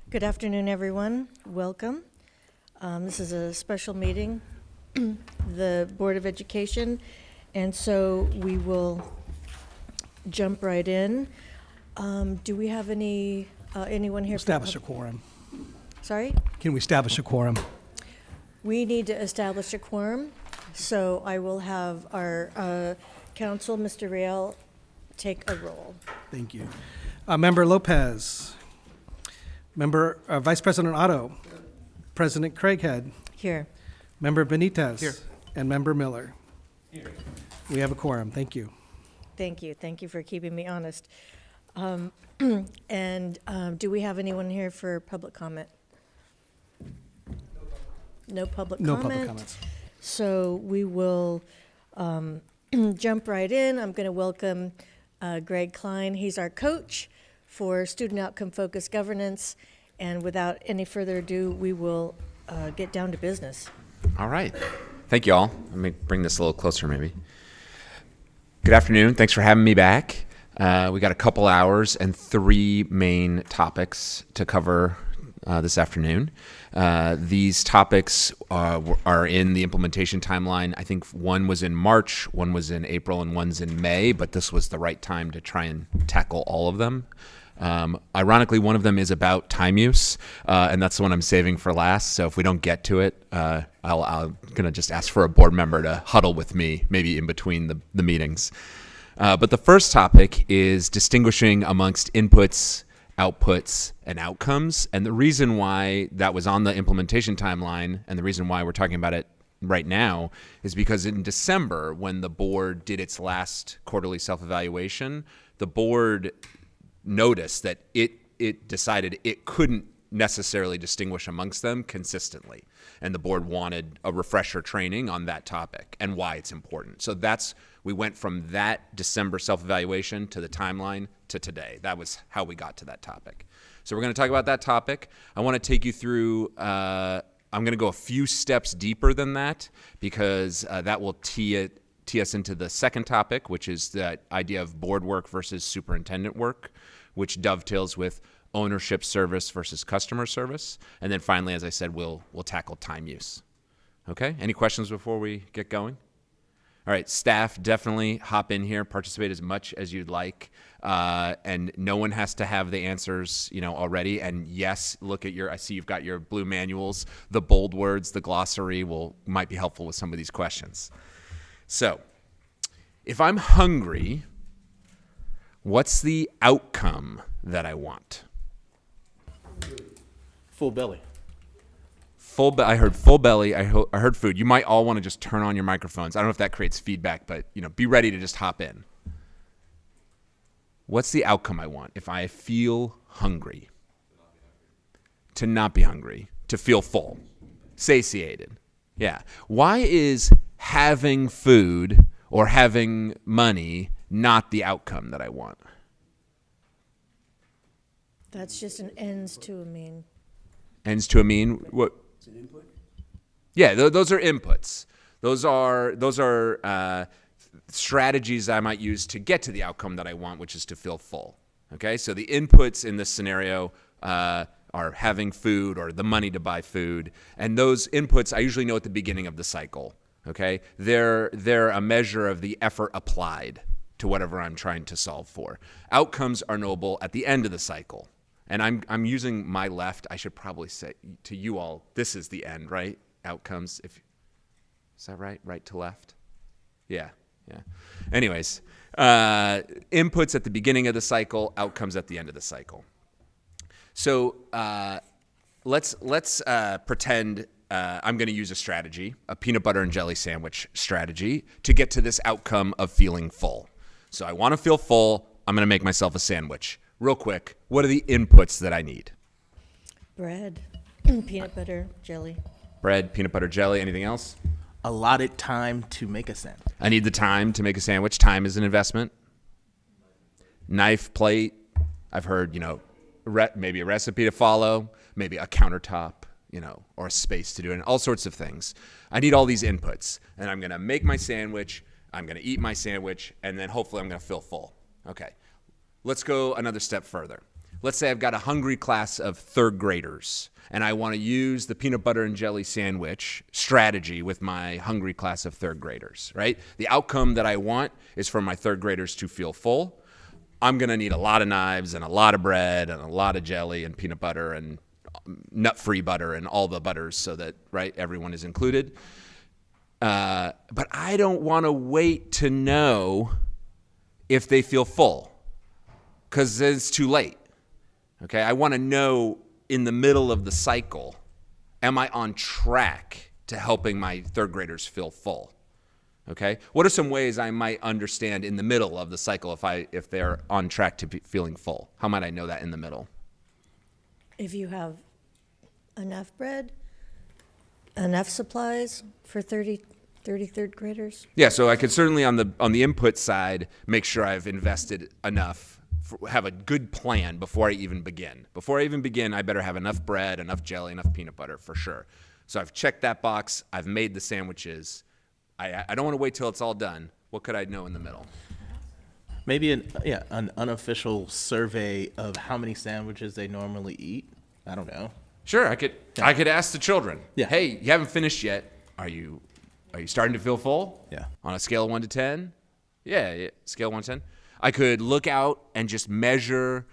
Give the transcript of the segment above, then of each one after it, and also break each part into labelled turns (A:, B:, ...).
A: Good afternoon, everyone. Welcome. This is a special meeting, the Board of Education, and so we will jump right in. Do we have anyone here?
B: Establish a quorum.
A: Sorry?
B: Can we establish a quorum?
A: We need to establish a quorum, so I will have our counsel, Mr. Real, take a roll.
B: Thank you. Member Lopez. Member Vice President Otto. President Craighead.
A: Here.
B: Member Benitez.
C: Here.
B: And Member Miller. Here. We have a quorum. Thank you.
A: Thank you. Thank you for keeping me honest. And do we have anyone here for public comment? No public
B: No
A: comment.
B: public comments.
A: So we will jump right in. I'm going to welcome Greg Klein. He's our coach for Student Outcome Focused Governance. And without any further ado, we will get down to business.
C: All right. Thank you all. Let me bring this a little closer maybe. Good afternoon. Thanks for having me back. We got a couple hours and 3 main topics to cover this afternoon. These topics are in the implementation timeline. I think one was in March, one was in April, and one's in May, but this was the right time to try and tackle all of them. Ironically, one of them is about time use, and that's the one I'm saving for last. So if we don't get to it, I'm going to just ask for a board member to huddle with me, maybe in between the meetings. But the first topic is distinguishing amongst inputs, outputs, and outcomes. And the reason why that was on the implementation timeline, and the reason why we're talking about it right now, is because in December, when the board did its last quarterly self-evaluation, the board noticed that it decided it couldn't necessarily distinguish amongst them consistently. And the board wanted a refresher training on that topic and why it's important. So we went from that December self-evaluation to the timeline to today. That was how we got to that topic. So we're going to talk about that topic. I want to take you through, I'm going to go a few steps deeper than that because that will tee us into the second topic, which is the idea of board work versus superintendent work, which dovetails with ownership service versus customer service. And then finally, as I said, we'll tackle time use. Okay, any questions before we get going? All right, staff, definitely hop in here, participate as much as you'd like. And no one has to have the answers, already. And yes, I see you've got your blue manuals. The bold words, the glossary might be helpful with some of these questions. So, if I'm hungry, what's the outcome that I want?
D: Full belly.
C: I heard full belly. I heard food. You might all want to just turn on your microphones. I don't know if that creates feedback, but be ready to just hop in. What's the outcome I want if I feel hungry? To not be hungry. To feel full. Satiated. Yeah. Why is having food or having money not the outcome that I want?
A: That's just an ends to a mean.
C: Ends to a mean? What?
D: It's an input?
C: Yeah, those are inputs. Those are strategies I might use to get to the outcome that I want, which is to feel full. Okay, so the inputs in this scenario are having food or the money to buy food, and those inputs I usually know at the beginning of the cycle. Okay, they're a measure of the effort applied to whatever I'm trying to solve for. Outcomes are knowable at the end of the cycle. And I'm using my left. I should probably say to you all, this is the end, right? Outcomes. Is that right? Right to left? Yeah. Anyways, inputs at the beginning of the cycle, outcomes at the end of the cycle. So let's pretend I'm going to use a strategy, a peanut butter and jelly sandwich strategy, to get to this outcome of feeling full. So I want to feel full. I'm going to make myself a sandwich. Real quick, what are the inputs that I need?
A: Bread, peanut butter, jelly.
C: Bread, peanut butter, jelly. Anything else?
D: Allotted time to make a sandwich.
C: I need the time to make a sandwich. Time is an investment. Knife, plate. I've heard, maybe a recipe to follow, maybe a countertop, or a space to do it, and all sorts of things. I need all these inputs, and I'm going to make my sandwich. I'm going to eat my sandwich, and then hopefully I'm going to feel full. Okay. Let's go another step further. Let's say I've got a hungry class of third graders, and I want to use the peanut butter and jelly sandwich strategy with my hungry class of third graders, right? The outcome that I want is for my third graders to feel full. I'm going to need a lot of knives and a lot of bread and a lot of jelly and peanut butter and nut-free butter and all the butters so that, right, everyone is included. But I don't want to wait to know if they feel full because it's too late. Okay, I want to know in the middle of the cycle, am I on track to helping my third graders feel full? Okay, what are some ways I might understand in the middle of the cycle if they're on track to be feeling full? How might I know that in the middle?
A: If you have enough bread, enough supplies for 30 third graders?
C: Yeah, so I could certainly on the input side make sure I've invested enough, have a good plan before I even begin. Before I even begin, I better have enough bread, enough jelly, enough peanut butter for sure. So I've checked that box. I've made the sandwiches. I don't want to wait till it's all done. What could I know in the middle?
D: Maybe an unofficial survey of how many sandwiches they normally eat. I don't know.
C: Sure, I could ask the children.
D: Yeah.
C: Hey, you haven't finished yet. Are you starting to feel full?
D: Yeah.
C: On a scale of 1 to 10? Yeah, scale 1 to 10. I could look out and just measure,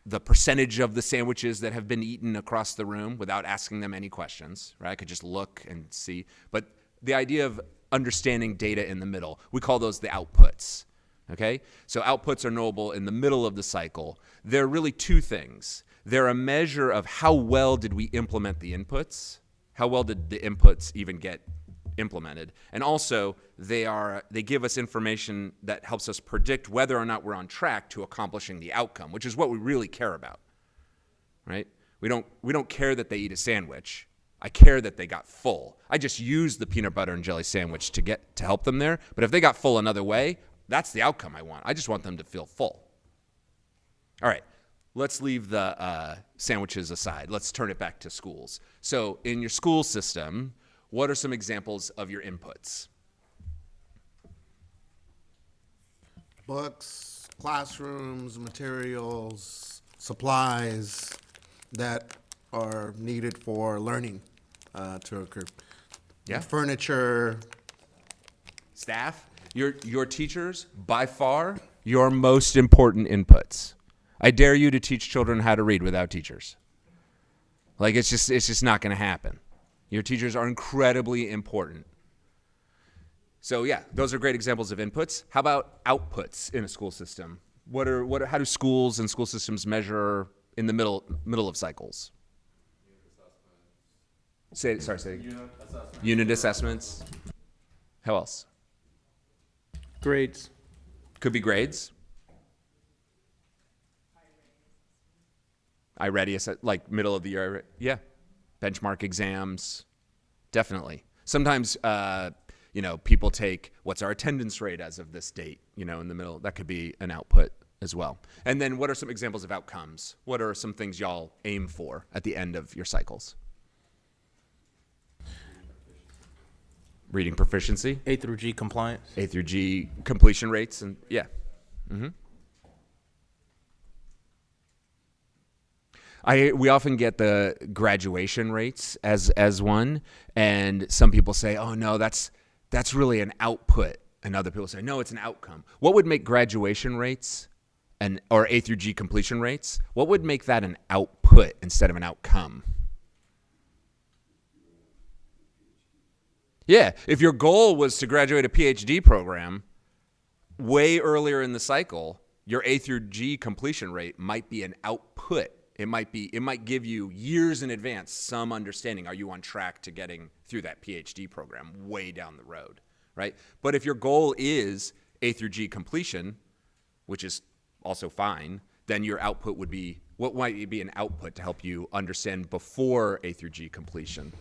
C: the percentage of the sandwiches that have been eaten across the room without asking them any questions, right? I could just look and see. But the idea of understanding data in the middle, we call those the outputs, okay? So outputs are knowable in the middle of the cycle. They're really two things. They're a measure of how well did we implement the inputs, how well did the inputs even get implemented, and also they give us information that helps us predict whether or not we're on track to accomplishing the outcome, which is what we really care about, right? We don't care that they eat a sandwich. I care that they got full. I just used the peanut butter and jelly sandwich to help them there. But if they got full another way, that's the outcome I want. I just want them to feel full. All right, let's leave the sandwiches aside. Let's turn it back to schools. So in your school system, what are some examples of your inputs?
E: Books, classrooms, materials, supplies that are needed for learning to occur.
C: Yeah.
E: Furniture.
C: Staff, your teachers, by far, your most important inputs. I dare you to teach children how to read without teachers. Like, it's just not going to happen. Your teachers are incredibly important. So yeah, those are great examples of inputs. How about outputs in a school system? How do schools and school systems measure in the middle of cycles? Say unit assessments. How else?
D: Grades.
C: Could be grades. I-ready, like middle of the year. Yeah. Benchmark exams. Definitely. Sometimes, people take what's our attendance rate as of this date, in the middle. That could be an output as well. And then what are some examples of outcomes? What are some things y'all aim for at the end of your cycles? Reading proficiency.
D: A through G compliance.
C: A through G completion rates. And yeah. Mm-hmm. We often get the graduation rates as one, and some people say, "Oh no, that's really an output," and other people say, "No, it's an outcome." What would make graduation rates or A through G completion rates? What would make that an output instead of an outcome? Yeah, if your goal was to graduate a PhD program way earlier in the cycle, your A through G completion rate might be an output. It might give you years in advance some understanding. Are you on track to getting through that PhD program way down the road, right? But if your goal is A through G completion, which is also fine, then your output would be, what might be an output to help you understand before A through G completion,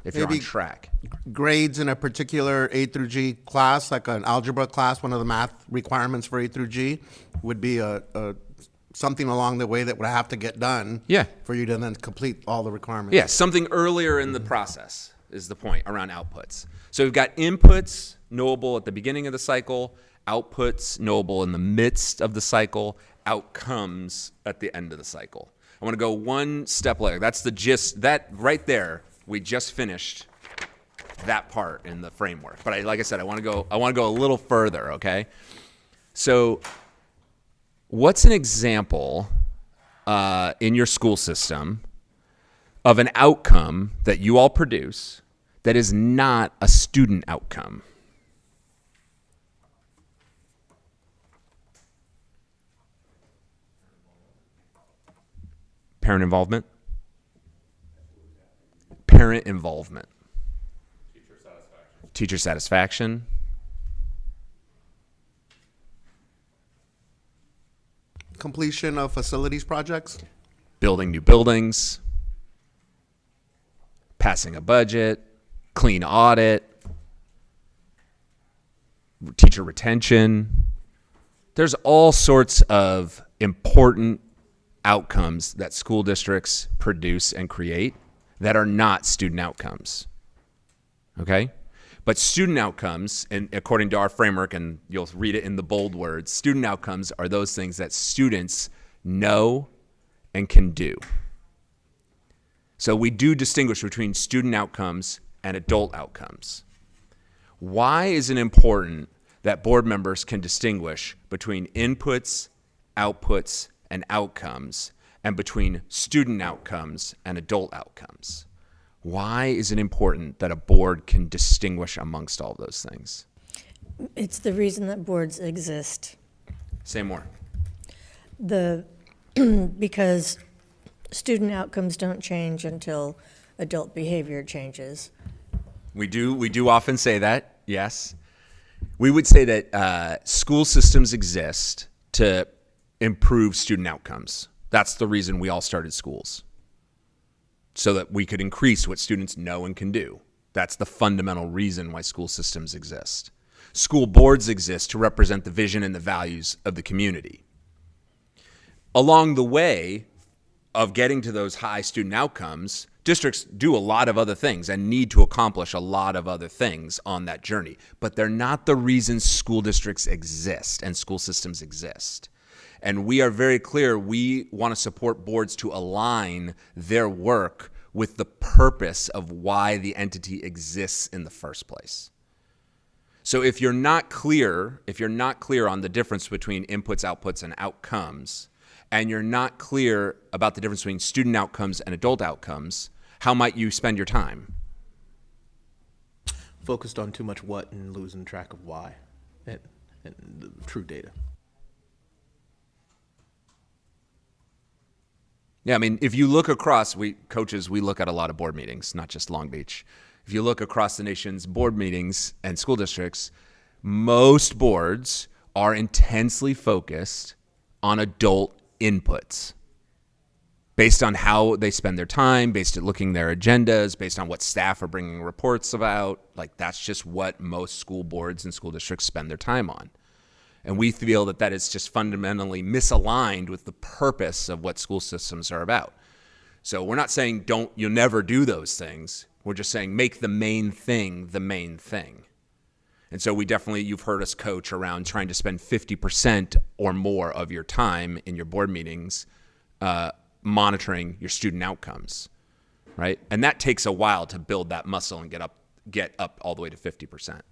C: if you're on
E: Maybe
C: track?
E: Grades in a particular A through G class, like an algebra class, one of the math requirements for A through G would be something along the way that would have to get done.
C: Yeah.
E: For you to then complete all the requirements.
C: Yeah, something earlier in the process is the point around outputs. So we've got inputs knowable at the beginning of the cycle, outputs knowable in the midst of the cycle, outcomes at the end of the cycle. I want to go one step later. That's the gist. That right there, we just finished that part in the framework. But like I said, I want to go a little further, okay? So what's an example in your school system of an outcome that you all produce that is not a student outcome? Parent involvement? Parent involvement. Teacher satisfaction.
E: Completion of facilities projects.
C: Building new buildings. Passing a budget. Clean audit. Teacher retention. There's all sorts of important outcomes that school districts produce and create that are not student outcomes. Okay? But student outcomes, and according to our framework, and you'll read it in the bold words, student outcomes are those things that students know and can do. So we do distinguish between student outcomes and adult outcomes. Why is it important that board members can distinguish between inputs, outputs, and outcomes, and between student outcomes and adult outcomes? Why is it important that a board can distinguish amongst all those things?
A: It's the reason that boards exist.
C: Say more.
A: Because student outcomes don't change until adult behavior changes.
C: We do often say that, yes. We would say that school systems exist to improve student outcomes. That's the reason we all started schools, so that we could increase what students know and can do. That's the fundamental reason why school systems exist. School boards exist to represent the vision and the values of the community. Along the way of getting to those high student outcomes, districts do a lot of other things and need to accomplish a lot of other things on that journey, but they're not the reason school districts exist and school systems exist. And we are very clear, we want to support boards to align their work with the purpose of why the entity exists in the first place. So if you're not clear on the difference between inputs, outputs, and outcomes, and you're not clear about the difference between student outcomes and adult outcomes, how might you spend your time?
D: Focused on too much what and losing track of why and the true data.
C: Yeah, I mean, if you look across, we look at a lot of board meetings, not just Long Beach. If you look across the nation's board meetings and school districts, most boards are intensely focused on adult inputs based on how they spend their time, based on looking their agendas, based on what staff are bringing reports about. Like, that's just what most school boards and school districts spend their time on. And we feel that that is just fundamentally misaligned with the purpose of what school systems are about. So we're not saying you'll never do those things. We're just saying make the main thing the main thing. And so you've heard us coach around trying to spend 50% or more of your time in your board meetings monitoring your student outcomes, right? And that takes a while to build that muscle and get up all the way to 50%.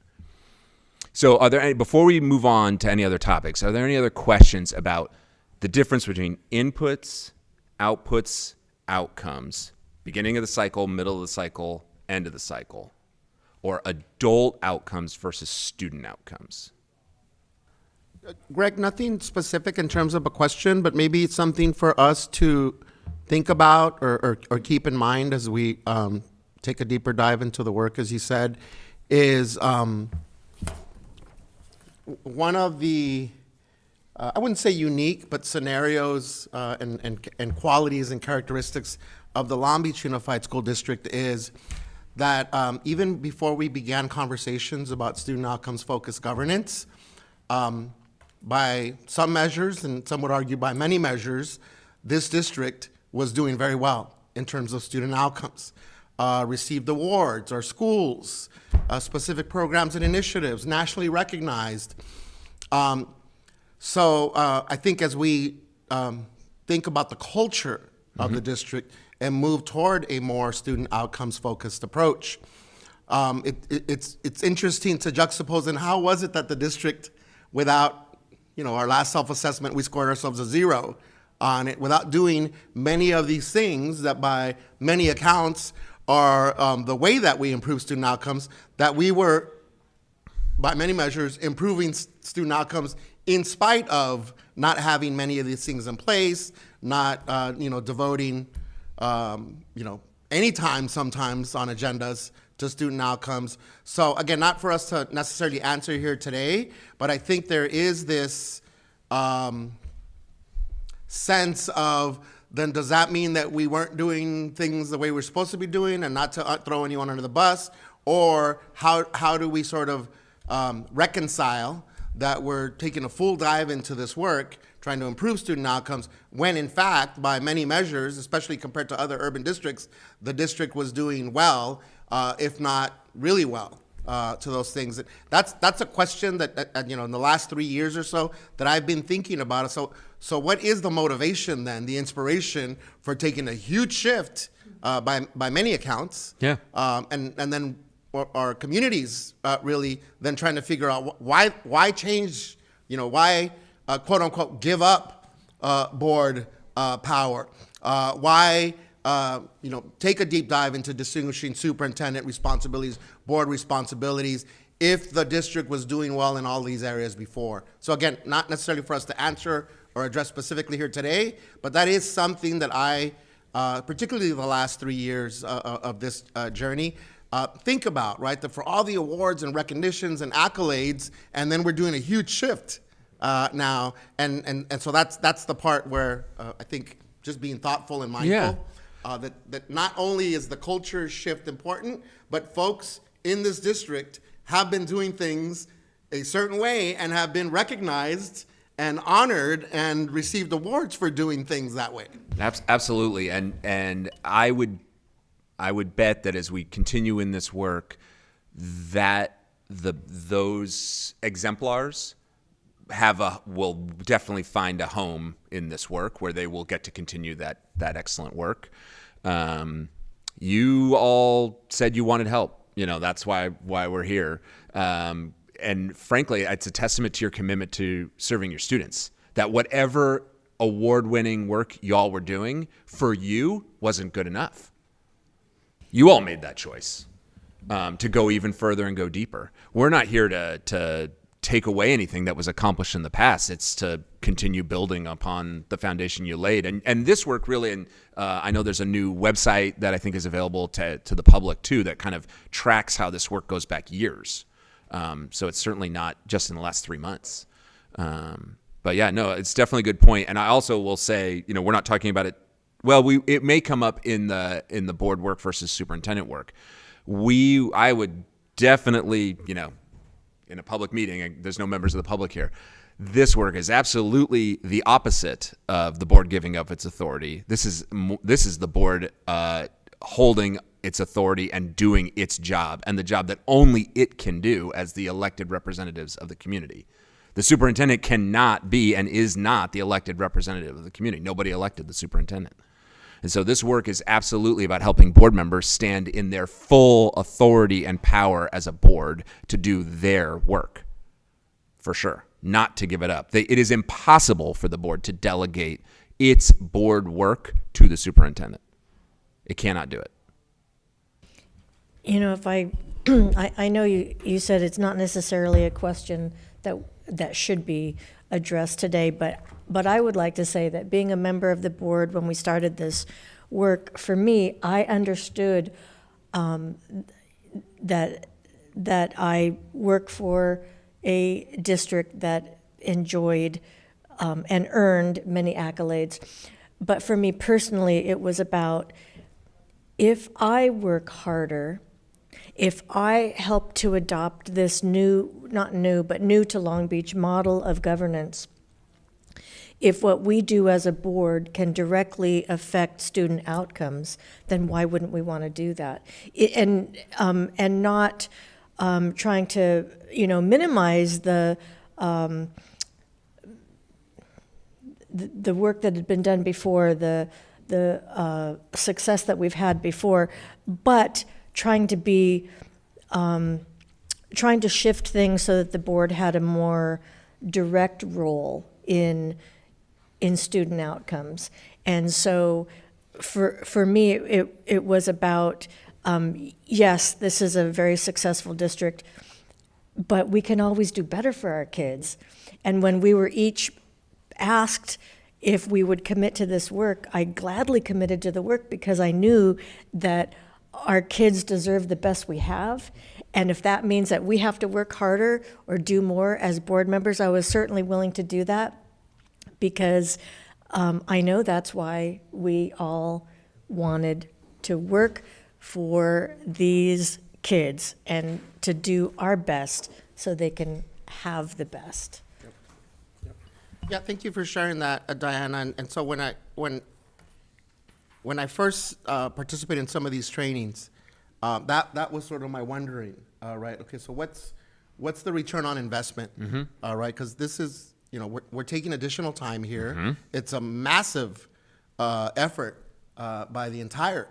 C: So before we move on to any other topics, are there any other questions about the difference between inputs, outputs, outcomes, beginning of the cycle, middle of the cycle, end of the cycle, or adult outcomes versus student outcomes?
E: Greg, nothing specific in terms of a question, but maybe it's something for us to think about or keep in mind as we take a deeper dive into the work, as you said, is one of the, I wouldn't say unique, but scenarios and qualities and characteristics of the Long Beach Unified School District is that even before we began conversations about student outcomes focused governance, by some measures, and some would argue by many measures, this district was doing very well in terms of student outcomes. Received awards, our schools, specific programs and initiatives, nationally recognized. So I think as we think about the culture of the district and move toward a more student outcomes focused approach. It's interesting to juxtapose, and how was it that the district, without, our last self-assessment, we scored ourselves a 0 on it, without doing many of these things that by many accounts are the way that we improve student outcomes, that we were, by many measures, improving student outcomes in spite of not having many of these things in place, not, devoting, any time sometimes on agendas to student outcomes. So again, not for us to necessarily answer here today, but I think there is this sense of, then does that mean that we weren't doing things the way we're supposed to be doing, and not to throw anyone under the bus? Or how do we sort of reconcile that we're taking a full dive into this work, trying to improve student outcomes, when in fact, by many measures, especially compared to other urban districts, the district was doing well, if not really well, to those things. That's a question that in the last 3 years or so that I've been thinking about. So what is the motivation then, the inspiration for taking a huge shift by many accounts?
C: Yeah.
E: And then our communities really then trying to figure out why change, why quote unquote give up board power, why take a deep dive into distinguishing superintendent responsibilities, board responsibilities, if the district was doing well in all these areas before. So again, not necessarily for us to answer or address specifically here today, but that is something that I, particularly the last 3 years of this journey, think about, right? That for all the awards and recognitions and accolades, and then we're doing a huge shift now, and so that's the part where I think just being thoughtful and mindful, that not only is the culture shift important, but folks in this district have been doing things a certain way and have been recognized and honored and received awards for doing things that way.
C: Absolutely, and I would bet that as we continue in this work, that those exemplars will definitely find a home in this work where they will get to continue that excellent work. You all said you wanted help. That's why we're here. And frankly, it's a testament to your commitment to serving your students, that whatever award-winning work y'all were doing for you wasn't good enough. You all made that choice to go even further and go deeper. We're not here to take away anything that was accomplished in the past. It's to continue building upon the foundation you laid. And this work really, and I know there's a new website that I think is available to the public too, that kind of tracks how this work goes back years. So it's certainly not just in the last 3 months. But yeah, no, it's definitely a good point. And I also will say, we're not talking about it. Well, it may come up in the board work versus superintendent work. I would definitely, in a public meeting, there's no members of the public here. This work is absolutely the opposite of the board giving up its authority. This is the board holding its authority and doing its job, and the job that only it can do as the elected representatives of the community. The superintendent cannot be and is not the elected representative of the community. Nobody elected the superintendent. And so this work is absolutely about helping board members stand in their full authority and power as a board to do their work, for sure, not to give it up. It is impossible for the board to delegate its board work to the superintendent. It cannot do it.
A: If I know you said it's not necessarily a question that should be addressed today, but I would like to say that being a member of the board when we started this work, for me, I understood that I work for a district that enjoyed and earned many accolades. But for me personally, it was about, if I work harder, if I help to adopt this new to Long Beach model of governance, if what we do as a board can directly affect student outcomes, then why wouldn't we want to do that? And not trying to, the work that had been done before, the success that we've had before, but trying to shift things so that the board had a more direct role in student outcomes. And so for me, it was about, yes, this is a very successful district, but we can always do better for our kids. And when we were each asked if we would commit to this work, I gladly committed to the work because I knew that our kids deserve the best we have. And if that means that we have to work harder or do more as board members, I was certainly willing to do that, because I know that's why we all wanted to work for these kids and to do our best so they can have the best.
E: Yeah, thank you for sharing that, Diana. And so when I first participated in some of these trainings, that was sort of my wondering, right? Okay, so what's the return on investment, right? Because this is, we're taking additional time here. It's a massive effort by the entire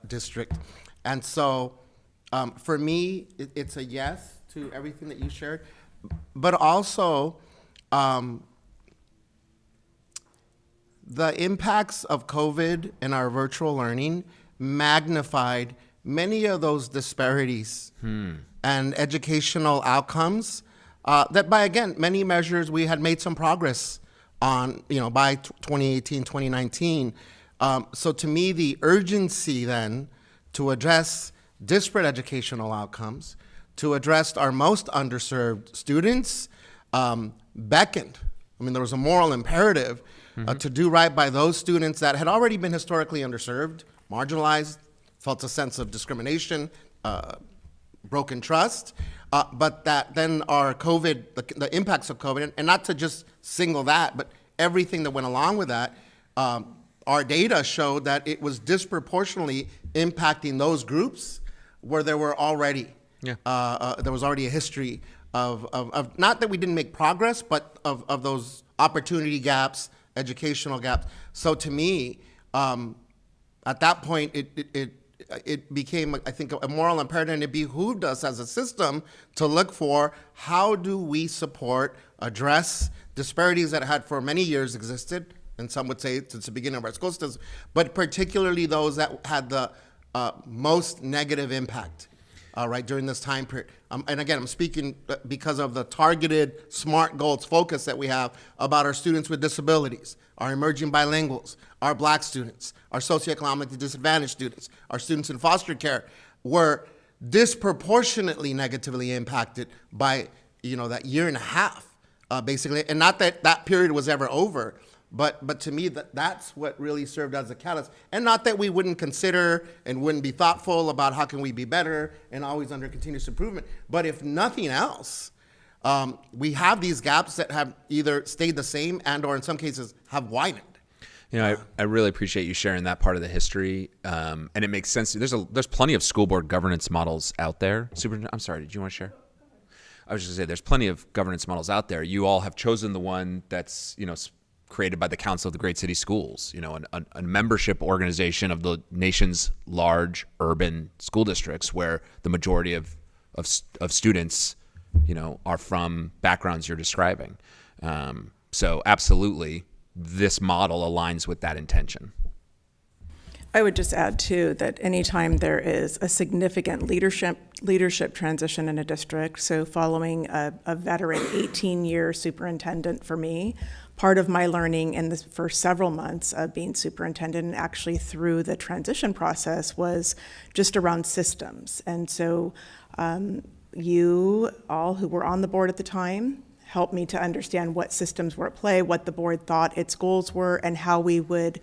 E: district. And so for me, it's a yes to everything that you shared, but also the impacts of COVID and our virtual learning magnified many of those disparities and educational outcomes that by, again, many measures we had made some progress on, by 2018, 2019. So to me, the urgency then to address disparate educational outcomes, to address our most underserved students, beckoned. I mean, there was a moral imperative to do right by those students that had already been historically underserved, marginalized, felt a sense of discrimination, broken trust, but that then our COVID, the impacts of COVID, and not to just single that, but everything that went along with that, our data showed that it was disproportionately impacting those groups where there were already, there was already a history of not that we didn't make progress, but of those opportunity gaps, educational gaps. So to me, at that point, it became, I think, a moral imperative, and it behooved us as a system to look for how do we support, address disparities that had for many years existed, and some would say since the beginning of our school systems, but particularly those that had the most negative impact. Right, during this time period. And again, I'm speaking because of the targeted SMART goals focus that we have about our students with disabilities, our emerging bilinguals, our Black students, our socioeconomically disadvantaged students, our students in foster care were disproportionately negatively impacted by, that year and a half, basically. And not that that period was ever over, but to me, that's what really served as a catalyst. And not that we wouldn't consider and wouldn't be thoughtful about how can we be better and always under continuous improvement. But if nothing else, we have these gaps that have either stayed the same and or in some cases have widened.
C: I really appreciate you sharing that part of the history, and it makes sense. There's plenty of school board governance models out there. I'm sorry, did you want to share? I was just going to say there's plenty of governance models out there. You all have chosen the one that's created by the Council of the Great City Schools, a membership organization of the nation's large urban school districts, where the majority of students, are from backgrounds you're describing. So absolutely, this model aligns with that intention.
F: I would just add, too, that anytime there is a significant leadership transition in a district, so following a veteran 18-year superintendent for me, part of my learning in the first several months of being superintendent and actually through the transition process was just around systems. And so you all who were on the board at the time helped me to understand what systems were at play, what the board thought its goals were, and how we would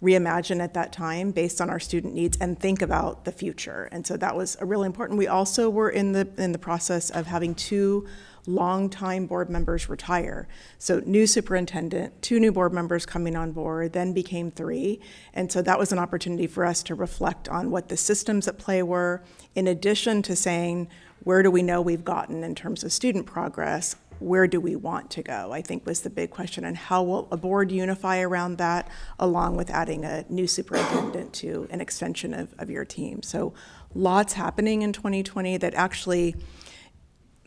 F: reimagine at that time based on our student needs and think about the future. And so that was really important. We also were in the process of having 2 longtime board members retire. So new superintendent, 2 new board members coming on board, then became 3. And so that was an opportunity for us to reflect on what the systems at play were, in addition to saying, where do we know we've gotten in terms of student progress? where do we want to go, I think was the big question, and how will a board unify around that, along with adding a new superintendent to an extension of your team. So lots happening in 2020 that actually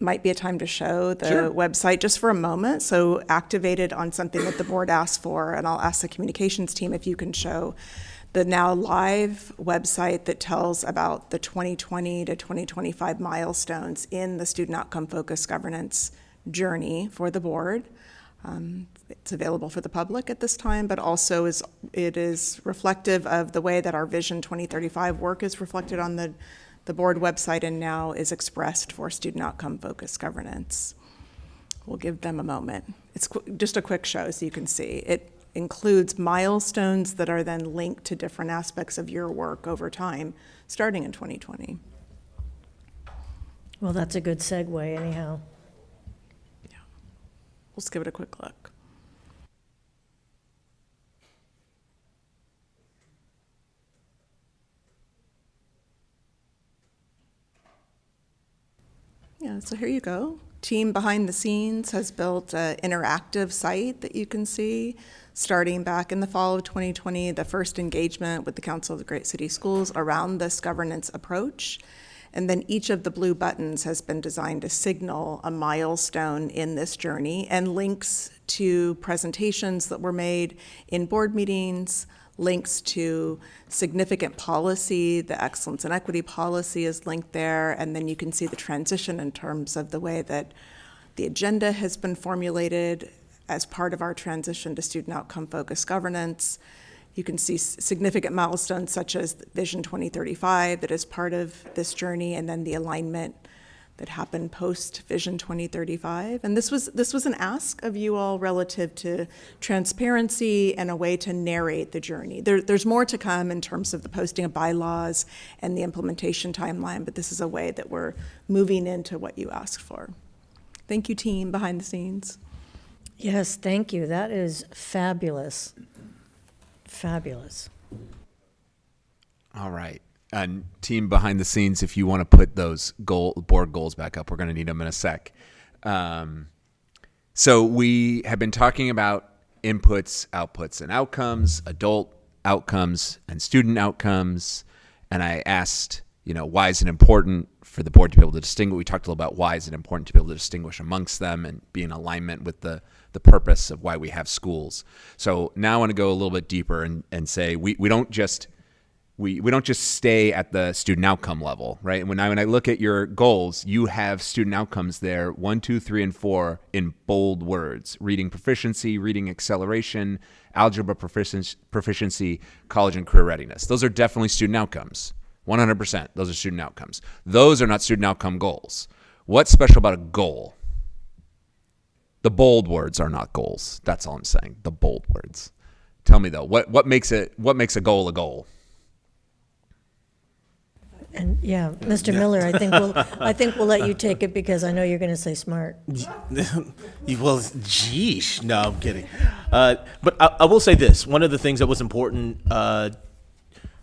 F: might be a time to show the website just for a moment. So activated on something that the board asked for, and I'll ask the communications team if you can show the now live website that tells about the 2020 to 2025 milestones in the student outcome focused governance journey for the board. It's available for the public at this time, but also it is reflective of the way that our Vision 2035 work is reflected on the board website and now is expressed for student outcome focused governance. We'll give them a moment. It's just a quick show so you can see. It includes milestones that are then linked to different aspects of your work over time, starting in 2020.
A: Well, that's a good segue anyhow.
F: Yeah. Let's give it a quick look. Yeah, so here you go. Team behind the scenes has built an interactive site that you can see starting back in the fall of 2020, the first engagement with the Council of the Great City Schools around this governance approach. And then each of the blue buttons has been designed to signal a milestone in this journey and links to presentations that were made in board meetings, links to significant policy, the excellence and equity policy is linked there, and then you can see the transition in terms of the way that the agenda has been formulated as part of our transition to student outcome focused governance. You can see significant milestones such as Vision 2035 that is part of this journey, and then the alignment that happened post Vision 2035. And this was an ask of you all relative to transparency and a way to narrate the journey. There's more to come in terms of the posting of bylaws and the implementation timeline, but this is a way that we're moving into what you asked for. Thank you, team behind the scenes.
A: Yes, thank you. That is fabulous. Fabulous.
C: All right. And team behind the scenes, if you want to put those board goals back up, we're going to need them in a sec. So we have been talking about inputs, outputs, and outcomes, adult outcomes and student outcomes. And I asked, why is it important for the board to be able to distinguish? We talked a little about why is it important to be able to distinguish amongst them and be in alignment with the purpose of why we have schools. So now I want to go a little bit deeper and say we don't just stay at the student outcome level, right? When I look at your goals, you have student outcomes there, 1, 2, 3, and 4 in bold words: reading proficiency, reading acceleration, algebra proficiency, college and career readiness. Those are definitely student outcomes. 100%. Those are student outcomes. Those are not student outcome goals. What's special about a goal? The bold words are not goals. That's all I'm saying. The bold words. Tell me though, what makes a goal a goal?
A: And yeah, Mr. Miller, I think we'll let you take it because I know you're going to say smart.
D: Well, geesh. No, I'm kidding. But I will say this. One of the things that was important,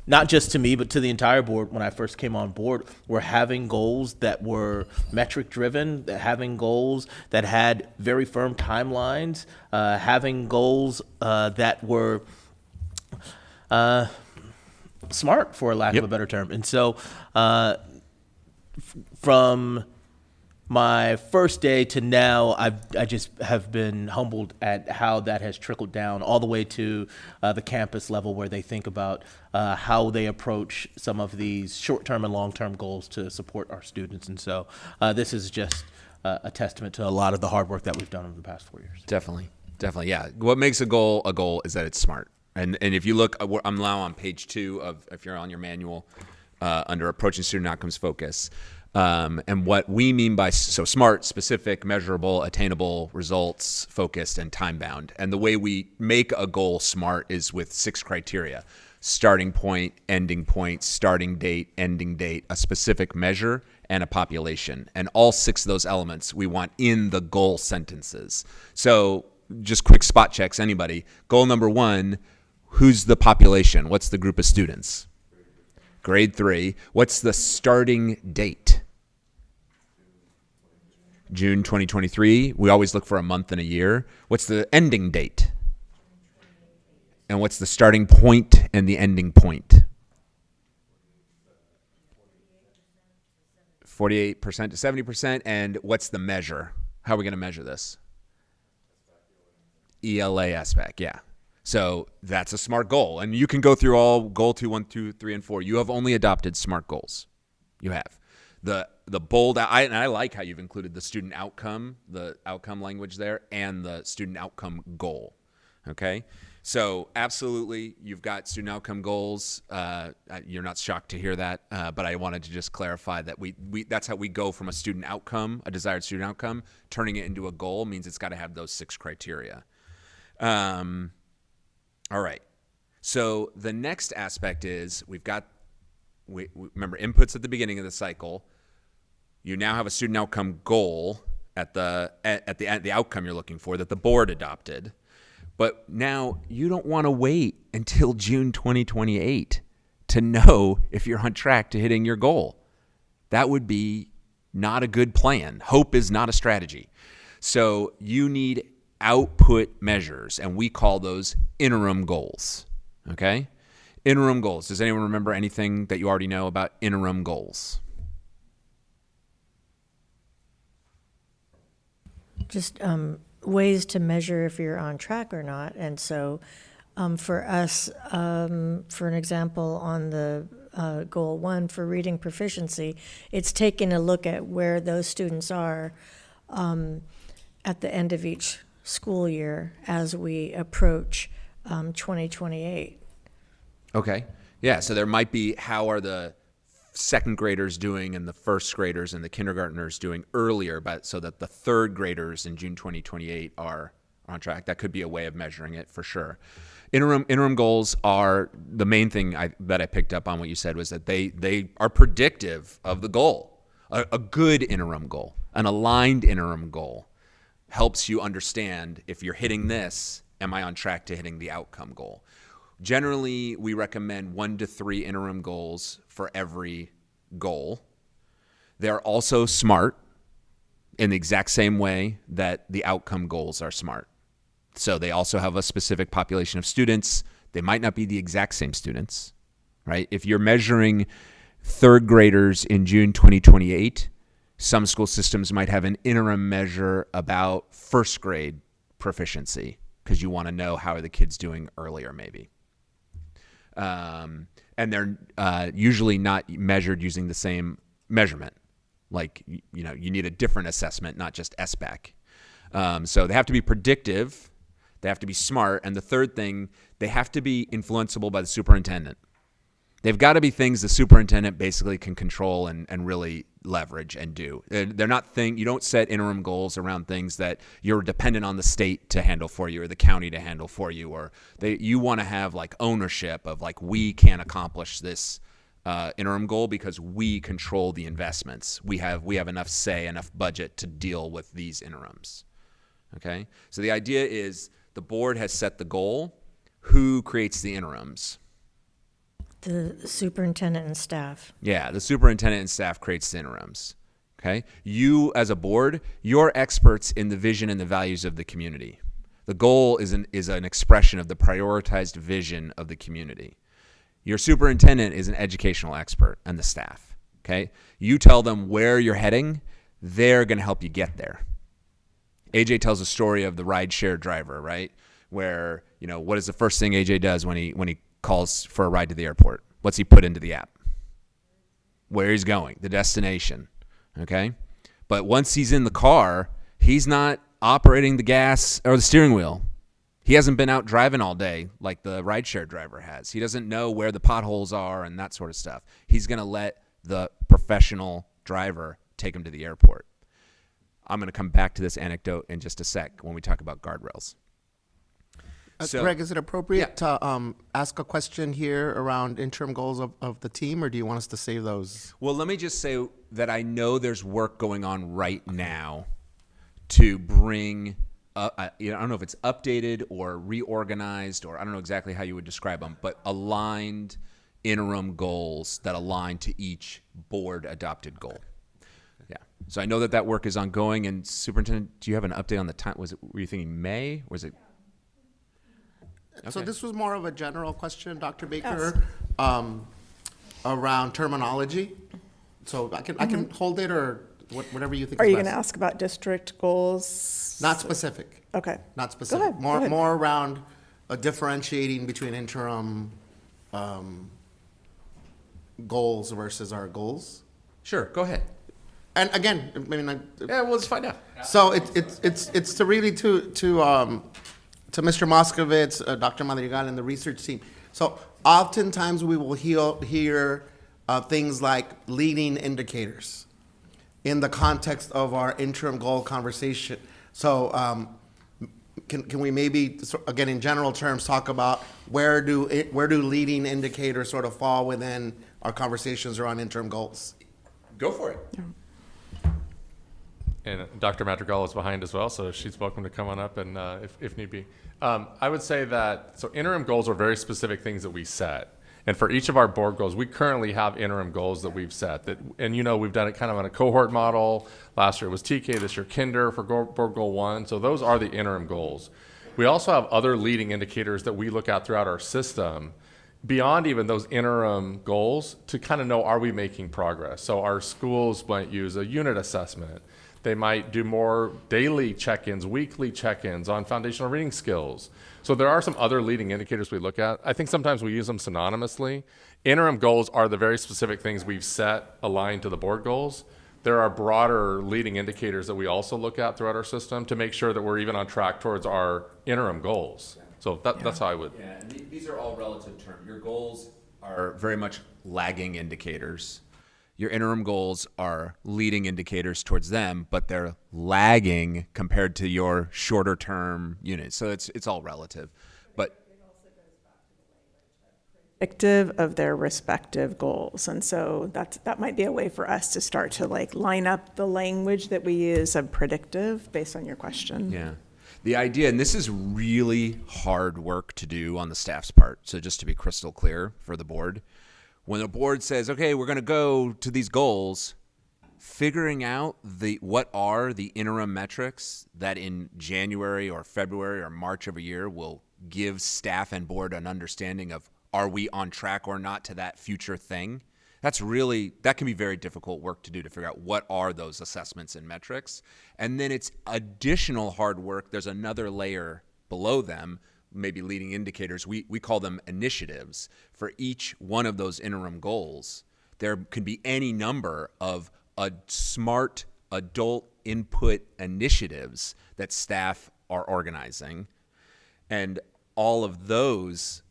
D: not just to me, but to the entire board when I first came on board, were having goals that were metric driven, having goals that had very firm timelines, having goals that were smart, for lack of a better term. And so from my first day to now, I just have been humbled at how that has trickled down all the way to the campus level, where they think about how they approach some of these short-term and long-term goals to support our students. And so this is just a testament to a lot of the hard work that we've done over the past 4 years.
C: Definitely, yeah. What makes a goal is that it's smart. And if you look, I'm now on page 2 of, if you're on your manual, under approaching student outcomes focus. And what we mean by smart, specific, measurable, attainable, results, focused, and time bound. And the way we make a goal smart is with 6 criteria: starting point, ending point, starting date, ending date, a specific measure, and a population. And all 6 of those elements we want in the goal sentences. So just quick spot checks, anybody. Goal number 1, who's the population? What's the group of students? Grade 3. What's the starting date? June 2023. We always look for a month and a year. What's the ending date? And what's the starting point and the ending point? 48% to 70%. And what's the measure? How are we going to measure this? ELA SBAC, yeah. So that's a SMART goal. And you can go through all goal 2, 1, 2, 3, and 4. You have only adopted SMART goals. You have. The bold, and I like how you've included the student outcome, the outcome language there, and the student outcome goal. Okay? So absolutely, you've got student outcome goals. You're not shocked to hear that, but I wanted to just clarify that we that's how we go from a student outcome, a desired student outcome, turning it into a goal means it's got to have those 6 criteria. All right. So the next aspect is we remember inputs at the beginning of the cycle. You now have a student outcome goal at the outcome you're looking for that the board adopted. But now you don't want to wait until June 2028 to know if you're on track to hitting your goal. That would be not a good plan. Hope is not a strategy. So you need output measures, and we call those interim goals. Okay? Interim goals. Does anyone remember anything that you already know about interim goals?
A: Just ways to measure if you're on track or not. And so for us, for an example, on the goal 1 for reading proficiency, it's taking a look at where those students are at the end of each school year as we approach 2028.
C: Okay. Yeah, so there might be how are the second graders doing and the first graders and the kindergartners doing earlier, but so that the third graders in June 2028 are on track. That could be a way of measuring it for sure. Interim goals are the main thing that I picked up on what you said was that they are predictive of the goal. A good interim goal, an aligned interim goal helps you understand if you're hitting this, am I on track to hitting the outcome goal? Generally, we recommend 1 to 3 interim goals for every goal. They're also SMART in the exact same way that the outcome goals are SMART. So they also have a specific population of students. They might not be the exact same students, right? If you're measuring third graders in June 2028, some school systems might have an interim measure about first grade proficiency because you want to know how are the kids doing earlier maybe. And they're usually not measured using the same measurement. Like, you need a different assessment, not just SBAC. So they have to be predictive, they have to be SMART, and the third thing, they have to be influenceable by the superintendent. They've got to be things the superintendent basically can control and really leverage and do. They're not you don't set interim goals around things that you're dependent on the state to handle for you or the county to handle for you, or you want to have like ownership of like we can accomplish this interim goal because we control the investments. We have enough say, enough budget to deal with these interims. Okay? So the idea is the board has set the goal. Who creates the interims?
A: The superintendent and staff.
C: Yeah, the superintendent and staff creates the interims. Okay? You as a board, you're experts in the vision and the values of the community. The goal is an expression of the prioritized vision of the community. Your superintendent is an educational expert and the staff. Okay? You tell them where you're heading, they're going to help you get there. AJ tells a story of the rideshare driver, right? Where, what is the first thing AJ does when he calls for a ride to the airport? What's he put into the app? Where he's going, the destination, okay? But once he's in the car, he's not operating the gas or the steering wheel. He hasn't been out driving all day like the rideshare driver has. He doesn't know where the potholes are and that sort of stuff. He's going to let the professional driver take him to the airport. I'm going to come back to this anecdote in just a sec when we talk about guardrails.
E: Greg, is it appropriate to ask a question here around interim goals of the team, or do you want us to save those?
C: Well, let me just say that I know there's work going on right now to bring, I don't know if it's updated or reorganized, or I don't know exactly how you would describe them, but aligned interim goals that align to each board adopted goal. Yeah. So I know that work is ongoing. And Superintendent, do you have an update on the time? Were you thinking May? Or was it?
E: So
C: Okay.
E: this was more of a general question, Dr. Baker, around terminology. So I can hold it or whatever you think
F: Are
E: is
F: you
E: best.
F: going to ask about district goals?
E: Not specific.
F: Okay.
E: Not specific.
F: ahead,
E: More
F: go ahead.
E: more around differentiating between interim goals versus our goals.
C: Sure. Go ahead.
E: And again, I mean,
C: Yeah, we'll just find out.
E: so it's to really to Mr. Moskovitz, Dr. Madrigal, and the research team. So oftentimes we will hear things like leading indicators in the context of our interim goal conversation. So can we maybe, again, in general terms, talk about where do leading indicators sort of fall within our conversations around interim goals?
C: Go for it.
G: And Dr. Madrigal is behind as well, so she's welcome to come on up and if need be. I would say that, so interim goals are very specific things that we set. And for each of our board goals, we currently have interim goals that we've set. And we've done it kind of on a cohort model. Last year it was TK, this year Kinder for board goal 1. So those are the interim goals. We also have other leading indicators that we look at throughout our system beyond even those interim goals to kind of know, are we making progress? So our schools might use a unit assessment. They might do more daily check-ins, weekly check-ins on foundational reading skills. So there are some other leading indicators we look at. I think sometimes we use them synonymously. Interim goals are the very specific things we've set aligned to the board goals. There are broader leading indicators that we also look at throughout our system to make sure that we're even on track towards our interim goals. So that's how I would.
C: Yeah, and these are all relative terms. Your goals are very much lagging indicators. Your interim goals are leading indicators towards them, but they're lagging compared to your shorter term units. So it's all relative. But
F: Predictive of their respective goals. And so that might be a way for us to start to line up the language that we use of predictive based on your question.
C: yeah, the idea, and this is really hard work to do on the staff's part. So just to be crystal clear for the board, when the board says, okay, we're going to go to these goals, figuring out what are the interim metrics that in January or February or March of a year will give staff and board an understanding of, are we on track or not to that future thing? That can be very difficult work to do, to figure out what are those assessments and metrics. And then it's additional hard work. There's another layer below them, maybe leading indicators. We call them initiatives. For each one of those interim goals, there can be any number of smart adult input initiatives that staff are organizing. And all of those,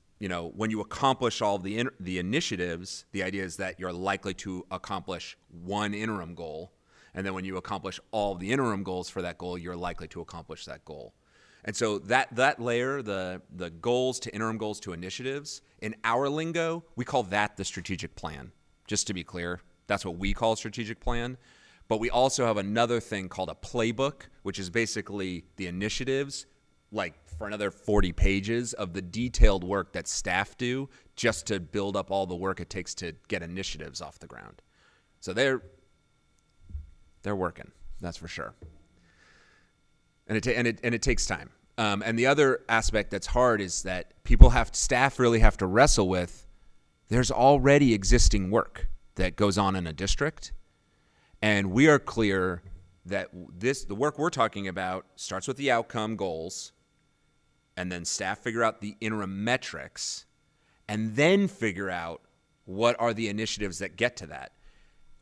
C: when you accomplish all of the initiatives, the idea is that you're likely to accomplish one interim goal. And then when you accomplish all of the interim goals for that goal, you're likely to accomplish that goal. And so that layer, the goals to interim goals to initiatives, in our lingo, we call that the strategic plan. Just to be clear, that's what we call a strategic plan. But we also have another thing called a playbook, which is basically the initiatives, like for another 40 pages of the detailed work that staff do just to build up all the work it takes to get initiatives off the ground. So they're working, that's for sure. And it takes time. And the other aspect that's hard is that staff really have to wrestle with, there's already existing work that goes on in a district. And we are clear that the work we're talking about starts with the outcome goals, and then staff figure out the interim metrics, and then figure out what are the initiatives that get to that.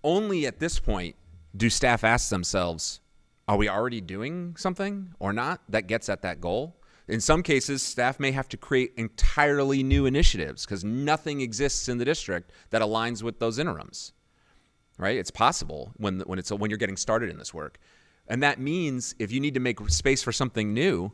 C: Only at this point do staff ask themselves, are we already doing something or not that gets at that goal? In some cases, staff may have to create entirely new initiatives because nothing exists in the district that aligns with those interims, right? It's possible when you're getting started in this work. And that means if you need to make space for something new,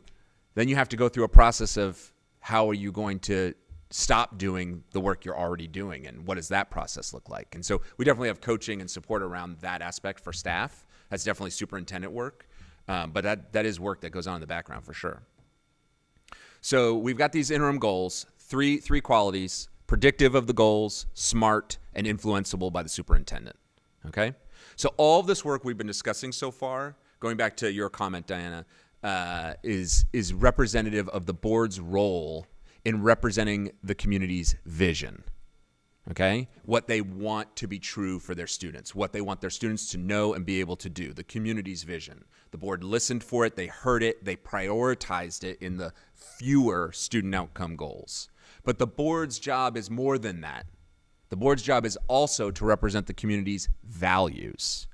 C: then you have to go through a process of how are you going to stop doing the work you're already doing, and what does that process look like? And so we definitely have coaching and support around that aspect for staff. That's definitely superintendent work, but that is work that goes on in the background for sure. So we've got these interim goals, three qualities: predictive of the goals, smart, and influenceable by the superintendent. Okay? So all of this work we've been discussing so far, going back to your comment, Diana, is representative of the board's role in representing the community's vision. Okay? What they want to be true for their students, what they want their students to know and be able to do, the community's vision. The board listened for it, they heard it, they prioritized it in the fewer student outcome goals. But the board's job is more than that. The board's job is also to represent the community's values.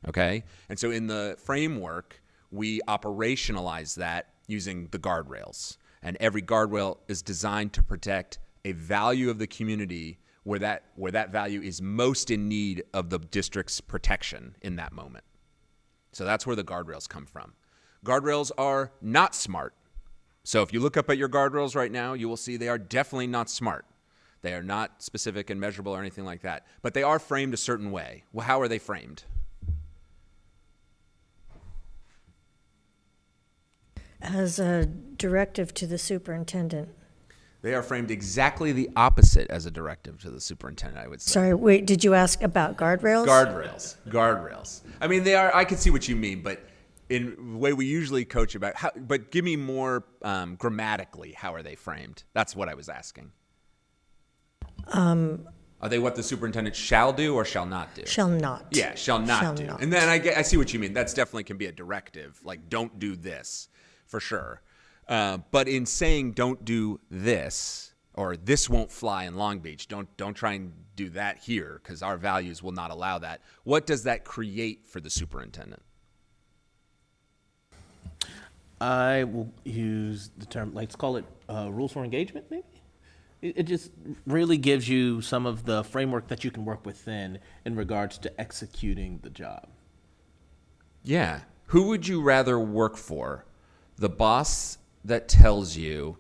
C: Okay? And so in the framework, we operationalize that using the guardrails. And every guardrail is designed to protect a value of the community where that value is most in need of the district's protection in that moment. So that's where the guardrails come from. Guardrails are not smart. So if you look up at your guardrails right now, you will see they are definitely not smart. They are not specific and measurable or anything like that. But they are framed a certain way. Well, how are they framed?
A: As a directive to the superintendent.
C: They are framed exactly the opposite as a directive to the superintendent, I would say.
A: Sorry, wait, did you ask about guardrails?
C: Guardrails. I mean, I can see what you mean, but in the way we usually coach about but give me more grammatically, how are they framed? That's what I was asking. Are they what the superintendent shall do or shall not do?
A: Shall not.
C: Yeah, shall not do. And then I see what you mean. That's definitely can be a directive, like don't do this, for sure. But in saying don't do this, or this won't fly in Long Beach, don't try and do that here because our values will not allow that. What does that create for the superintendent?
D: I will use the term, let's call it rules for engagement, maybe? It just really gives you some of the framework that you can work within in regards to executing the job.
C: Yeah. Who would you rather work for? The boss that tells you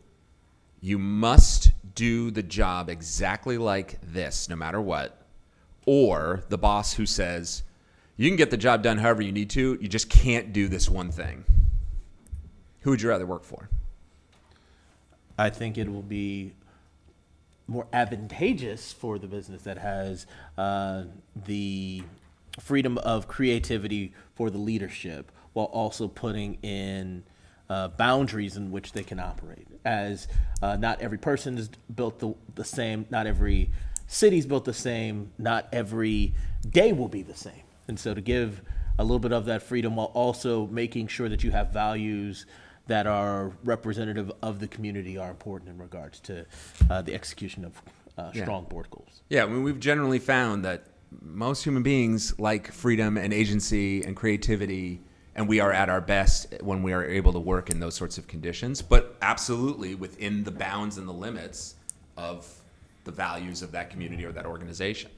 C: you must do the job exactly like this, no matter what, or the boss who says you can get the job done however you need to, you just can't do this one thing? Who would you rather work for?
D: I think it will be more advantageous for the business that has the freedom of creativity for the leadership while also putting in boundaries in which they can operate. As not every person is built the same, not every city is built the same, not every day will be the same. And so to give a little bit of that freedom while also making sure that you have values that are representative of the community are important in regards to the execution of strong board goals.
C: Yeah, I mean, we've generally found that most human beings like freedom and agency and creativity, and we are at our best when we are able to work in those sorts of conditions, but absolutely within the bounds and the limits of the values of that community or that organization.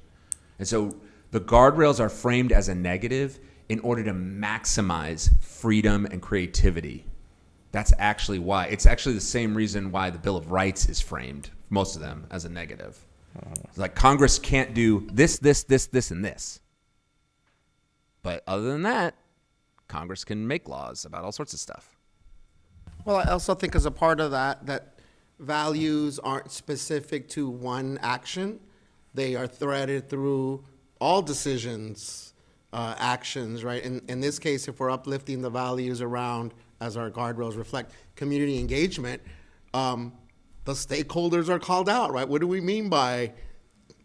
C: And so the guardrails are framed as a negative in order to maximize freedom and creativity. That's actually why. It's actually the same reason why the Bill of Rights is framed, most of them, as a negative. It's like Congress can't do this, and this. But other than that, Congress can make laws about all sorts of stuff.
E: Well, I also think as a part of that values aren't specific to one action. They are threaded through all decisions, actions, right? In this case, if we're uplifting the values around, as our guardrails reflect, community engagement, the stakeholders are called out, right? What do we mean by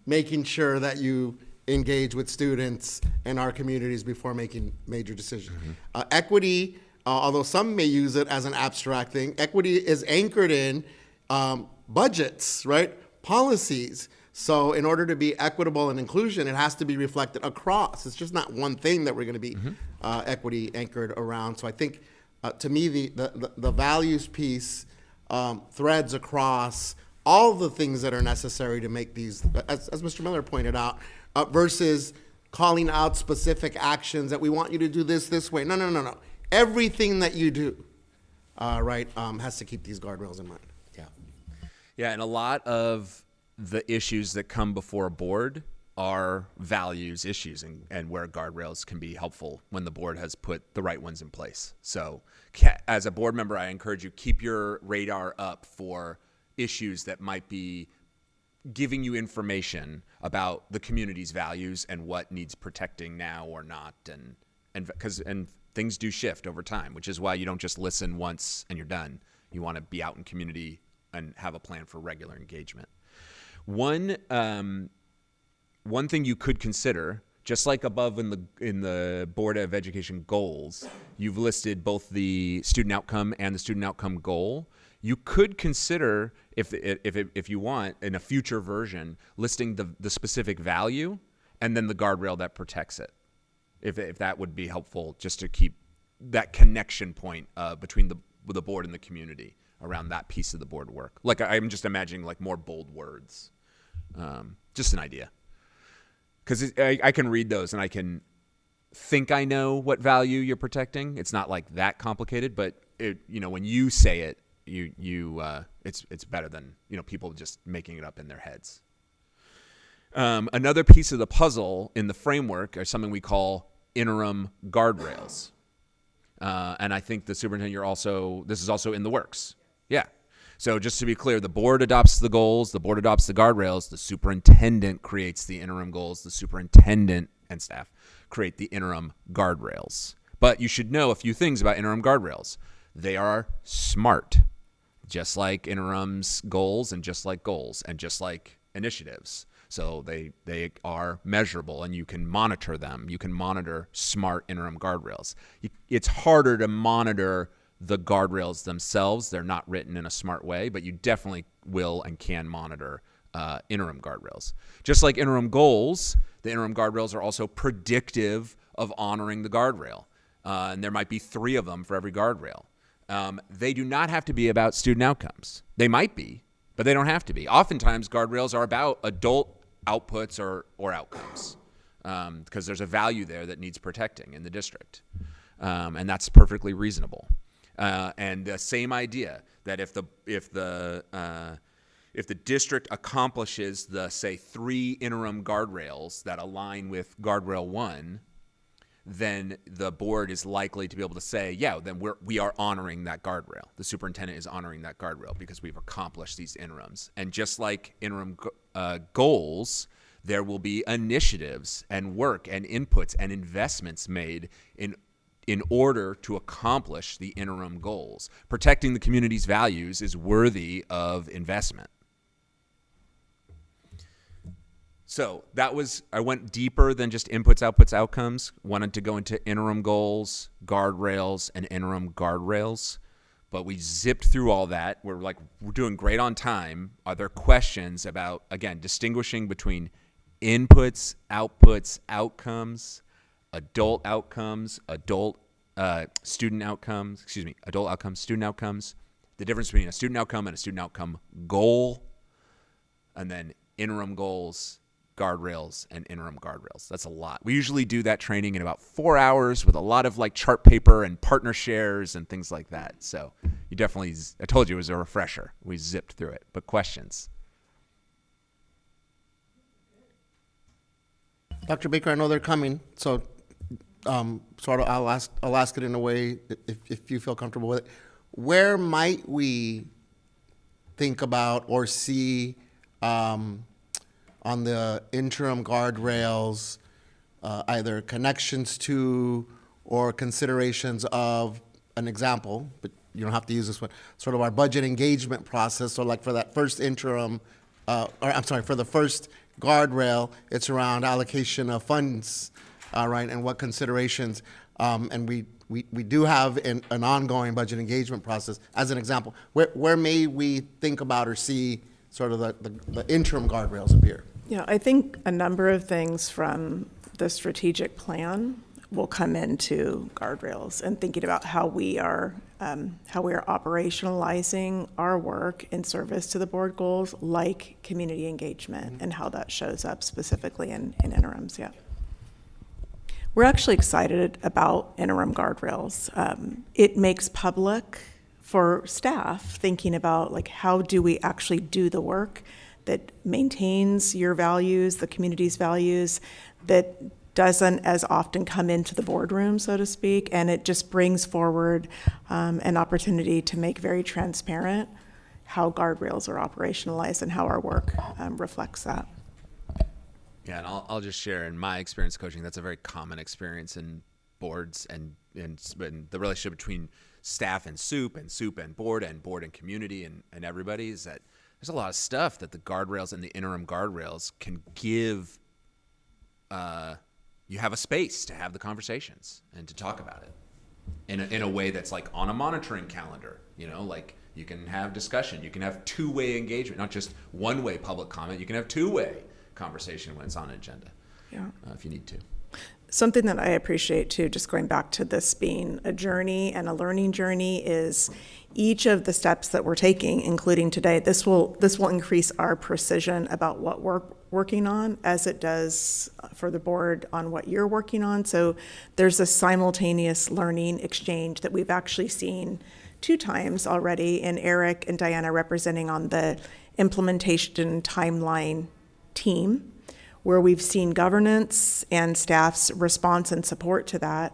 E: making sure that you engage with students in our communities before making major decisions? Equity, although some may use it as an abstract thing, equity is anchored in budgets, right? Policies. So in order to be equitable and inclusion, it has to be reflected across. It's just not one thing that we're going to be equity anchored around. So I think, to me, the values piece threads across all the things that are necessary to make these, as Mr. Miller pointed out, versus calling out specific actions that we want you to do this way. No. Everything that you do, has to keep these guardrails in mind.
C: Yeah, and a lot of the issues that come before a board are values issues, and where guardrails can be helpful when the board has put the right ones in place. So as a board member, I encourage you, keep your radar up for issues that might be giving you information about the community's values and what needs protecting now or not, and things do shift over time, which is why you don't just listen once and you're done. You want to be out in community and have a plan for regular engagement. One thing you could consider, just like above in the Board of Education goals, you've listed both the student outcome and the student outcome goal. You could consider, if you want, in a future version, listing the specific value and then the guardrail that protects it. If that would be helpful, just to keep that connection point between the board and the community around that piece of the board work. Like, I'm just imagining like more bold words. Just an idea. Because I can read those and I can think I know what value you're protecting. It's not like that complicated, but when you say it, it's better than people just making it up in their heads. Another piece of the puzzle in the framework are something we call interim guardrails, and I think the superintendent, this is also in the works. Yeah. So just to be clear, the board adopts the goals, the board adopts the guardrails, the superintendent creates the interim goals, the superintendent and staff create the interim guardrails. But you should know a few things about interim guardrails. They are SMART, just like interims goals and just like goals and just like initiatives. So they are measurable and you can monitor them. You can monitor SMART interim guardrails. It's harder to monitor the guardrails themselves. They're not written in a smart way, but you definitely will and can monitor interim guardrails. Just like interim goals, the interim guardrails are also predictive of honoring the guardrail. And there might be 3 of them for every guardrail. They do not have to be about student outcomes. They might be, but they don't have to be. Oftentimes, guardrails are about adult outputs or outcomes because there's a value there that needs protecting in the district. And that's perfectly reasonable. And the same idea that if the district accomplishes the, say, 3 interim guardrails that align with guardrail 1, then the board is likely to be able to say, yeah, then we are honoring that guardrail. The superintendent is honoring that guardrail because we've accomplished these interims. And just like interim goals, there will be initiatives and work and inputs and investments made in order to accomplish the interim goals. Protecting the community's values is worthy of investment. So I went deeper than just inputs, outputs, outcomes. Wanted to go into interim goals, guardrails, and interim guardrails. But we zipped through all that. We're doing great on time. Are there questions about, again, distinguishing between inputs, outputs, outcomes, adult outcomes, student outcomes, adult outcomes, student outcomes, the difference between a student outcome and a student outcome goal, and then interim goals, guardrails, and interim guardrails. That's a lot. We usually do that training in about 4 hours with a lot of chart paper and partner shares and things like that. So you definitely, I told you it was a refresher. We zipped through it. But questions?
E: Dr. Baker, I know they're coming, so sort of I'll ask it in a way if you feel comfortable with it. Where might we think about or see on the interim guardrails either connections to or considerations of an example, but you don't have to use this one, sort of our budget engagement process? So for that first interim, for the first guardrail, it's around allocation of funds, right, and what considerations, and we do have an ongoing budget engagement process. As an example, where may we think about or see sort of the interim guardrails appear?
F: Yeah, I think a number of things from the strategic plan will come into guardrails and thinking about how we are operationalizing our work in service to the board goals, like community engagement, and how that shows up specifically in interims. Yeah, we're actually excited about interim guardrails. It makes public for staff thinking about how do we actually do the work that maintains your values, the community's values, that doesn't as often come into the boardroom, so to speak, and it just brings forward an opportunity to make very transparent how guardrails are operationalized and how our work reflects that.
C: Yeah, and I'll just share in my experience coaching, that's a very common experience in boards and the relationship between staff and soup and board and community and everybody is that there's a lot of stuff that the guardrails and the interim guardrails can give. You have a space to have the conversations and to talk about it in a way that's like on a monitoring calendar, like you can have discussion, you can have two-way engagement, not just one-way public comment, you can have two-way conversation when it's on an agenda, if you need to.
F: Something that I appreciate too, just going back to this being a journey and a learning journey, is each of the steps that we're taking, including today, this will increase our precision about what we're working on, as it does for the board on what you're working on. So there's a simultaneous learning exchange that we've actually seen 2 times already, in Eric and Diana representing on the implementation timeline team, where we've seen governance and staff's response and support to that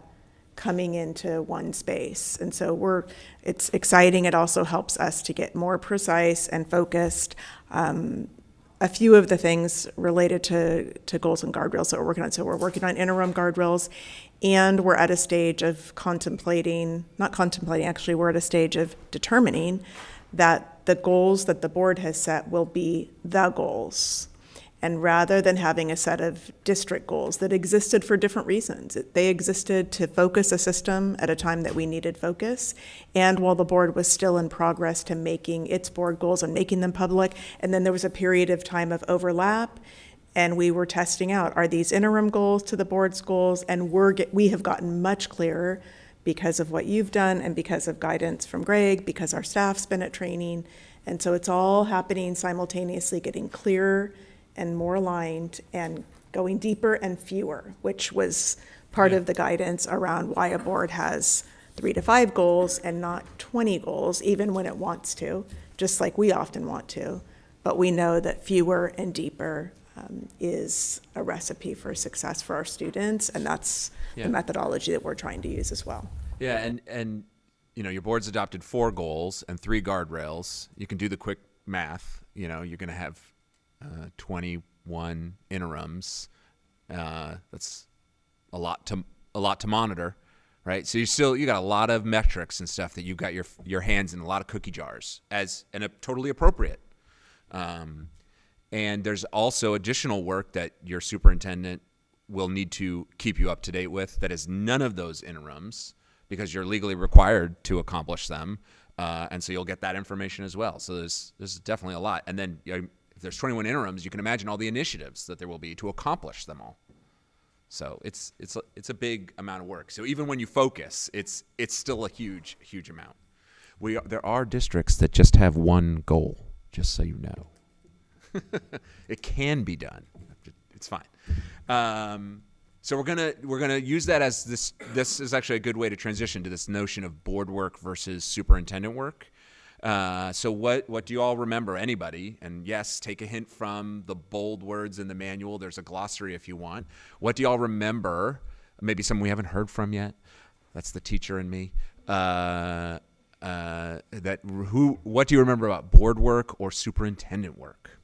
F: coming into one space. And so it's exciting. It also helps us to get more precise and focused. A few of the things related to goals and guardrails that we're working on. So we're working on interim guardrails, and we're at a stage of we're at a stage of determining that the goals that the board has set will be the goals. And rather than having a set of district goals that existed for different reasons, they existed to focus a system at a time that we needed focus, and while the board was still in progress to making its board goals and making them public, and then there was a period of time of overlap, and we were testing out, are these interim goals to the board's goals? And we have gotten much clearer because of what you've done and because of guidance from Greg, because our staff's been at training, and so it's all happening simultaneously, getting clearer and more aligned and going deeper and fewer, which was part of the guidance around why a board has 3 to 5 goals and not 20 goals, even when it wants to, just like we often want to. But we know that fewer and deeper is a recipe for success for our students, and that's the methodology that we're trying to use as well.
C: Yeah, and your board's adopted 4 goals and 3 guardrails. You can do the quick math. You're going to have 21 interims. That's a lot to monitor, right? So you got a lot of metrics and stuff that you've got your hands in, a lot of cookie jars, totally appropriate. And there's also additional work that your superintendent will need to keep you up to date with that is none of those interims, because you're legally required to accomplish them. And so you'll get that information as well. So there's definitely a lot. And then if there's 21 interims, you can imagine all the initiatives that there will be to accomplish them all. So it's a big amount of work. So even when you focus, it's still a huge amount. There are districts that just have one goal, just so you know. It can be done. It's fine. So we're gonna use that as this. This is actually a good way to transition to this notion of board work versus superintendent work. So what do you all remember? Anybody? And yes, take a hint from the bold words in the manual. There's a glossary if you want. What do you all remember? Maybe someone we haven't heard from yet. That's the teacher in me. What do you remember about board work or superintendent work?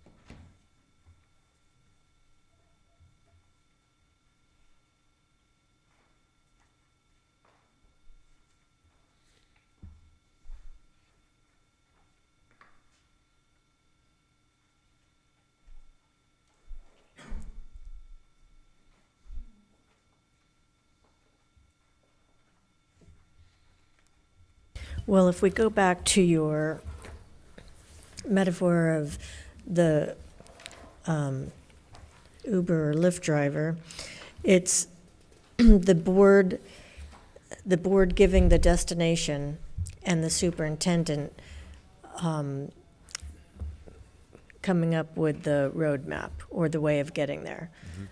A: Well, if we go back to your metaphor of the Uber or Lyft driver, it's the board giving the destination and the superintendent coming up with the roadmap or the way of getting there.
C: Mm-hmm.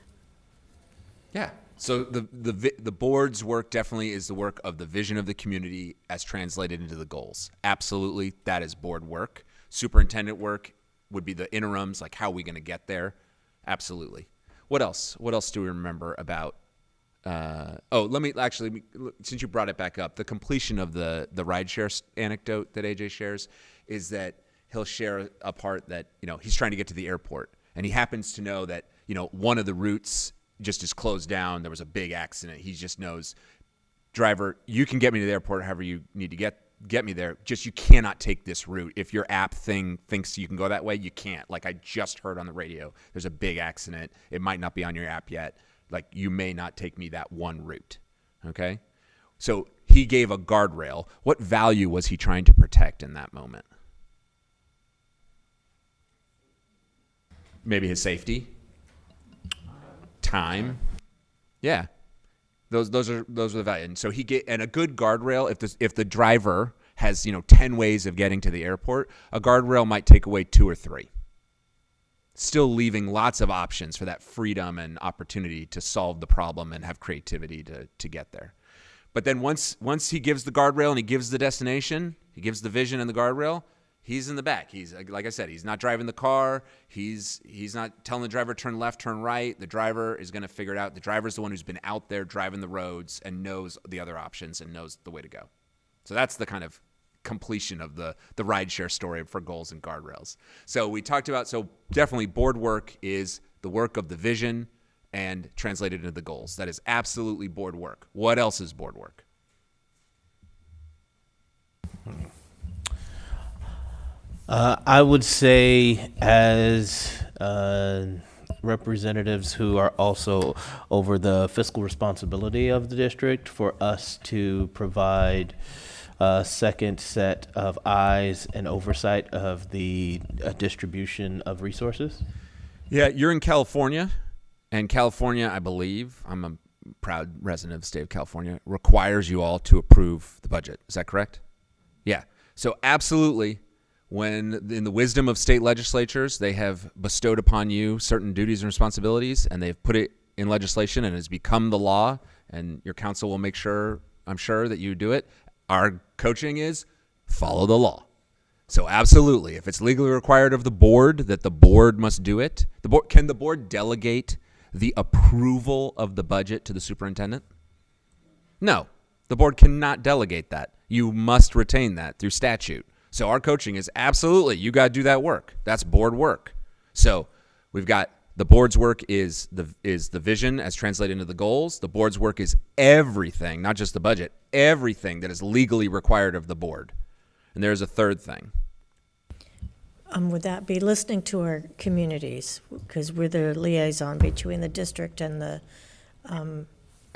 C: Yeah. So the board's work definitely is the work of the vision of the community as translated into the goals. Absolutely, that is board work. Superintendent work would be the interims, like how are we going to get there? Absolutely. What else? What else do we remember about? Let me since you brought it back up, the completion of the rideshare anecdote that AJ shares is that he'll share a part that, he's trying to get to the airport, and he happens to know that, one of the routes just is closed down. There was a big accident. He just knows, driver, you can get me to the airport however you need to get me there. Just you cannot take this route. If your app thing thinks you can go that way, you can't. Like I just heard on the radio, there's a big accident. It might not be on your app yet. Like you may not take me that one route. Okay? So he gave a guardrail. What value was he trying to protect in that moment? Maybe his safety, time. Yeah. Those are the value. And so and a good guardrail, if the driver has 10 ways of getting to the airport, a guardrail might take away 2 or 3. Still leaving lots of options for that freedom and opportunity to solve the problem and have creativity to get there. But then once he gives the guardrail and he gives the destination, he gives the vision and the guardrail, he's in the back. He's, like I said, he's not driving the car. He's not telling the driver turn left, turn right. The driver is going to figure it out. The driver's the one who's been out there driving the roads and knows the other options and knows the way to go. So that's the kind of completion of the rideshare story for goals and guardrails. So we talked about, so definitely board work is the work of the vision and translated into the goals. That is absolutely board work. What else is board work?
D: I would say as representatives who are also over the fiscal responsibility of the district, for us to provide a second set of eyes and oversight of the distribution of resources.
C: Yeah, you're in California, and California, I believe, I'm a proud resident of the state of California, requires you all to approve the budget. Is that correct? Yeah. So absolutely, when in the wisdom of state legislatures, they have bestowed upon you certain duties and responsibilities, and they've put it in legislation and it has become the law, and your council will make sure, I'm sure, that you do it. Our coaching is follow the law. So absolutely, if it's legally required of the board that the board must do it, can the board delegate the approval of the budget to the superintendent? No, the board cannot delegate that. You must retain that through statute. So our coaching is absolutely, you got to do that work. That's board work. So we've got the board's work is the vision as translated into the goals. The board's work is everything, not just the budget, everything that is legally required of the board. And there's a third thing.
A: Would that be listening to our communities? Because we're the liaison between the district and the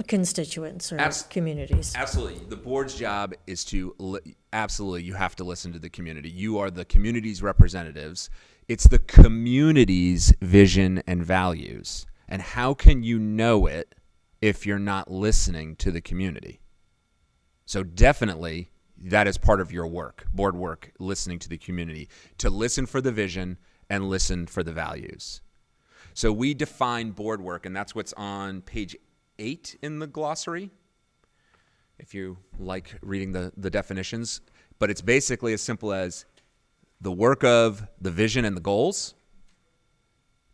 A: constituents or communities.
C: Absolutely. The board's job is to, absolutely, you have to listen to the community. You are the community's representatives. It's the community's vision and values. And how can you know it if you're not listening to the community? So definitely, that is part of your work, board work, listening to the community, to listen for the vision and listen for the values. So we define board work, and that's what's on page 8 in the glossary, if you like reading the definitions. But it's basically as simple as the work of the vision and the goals,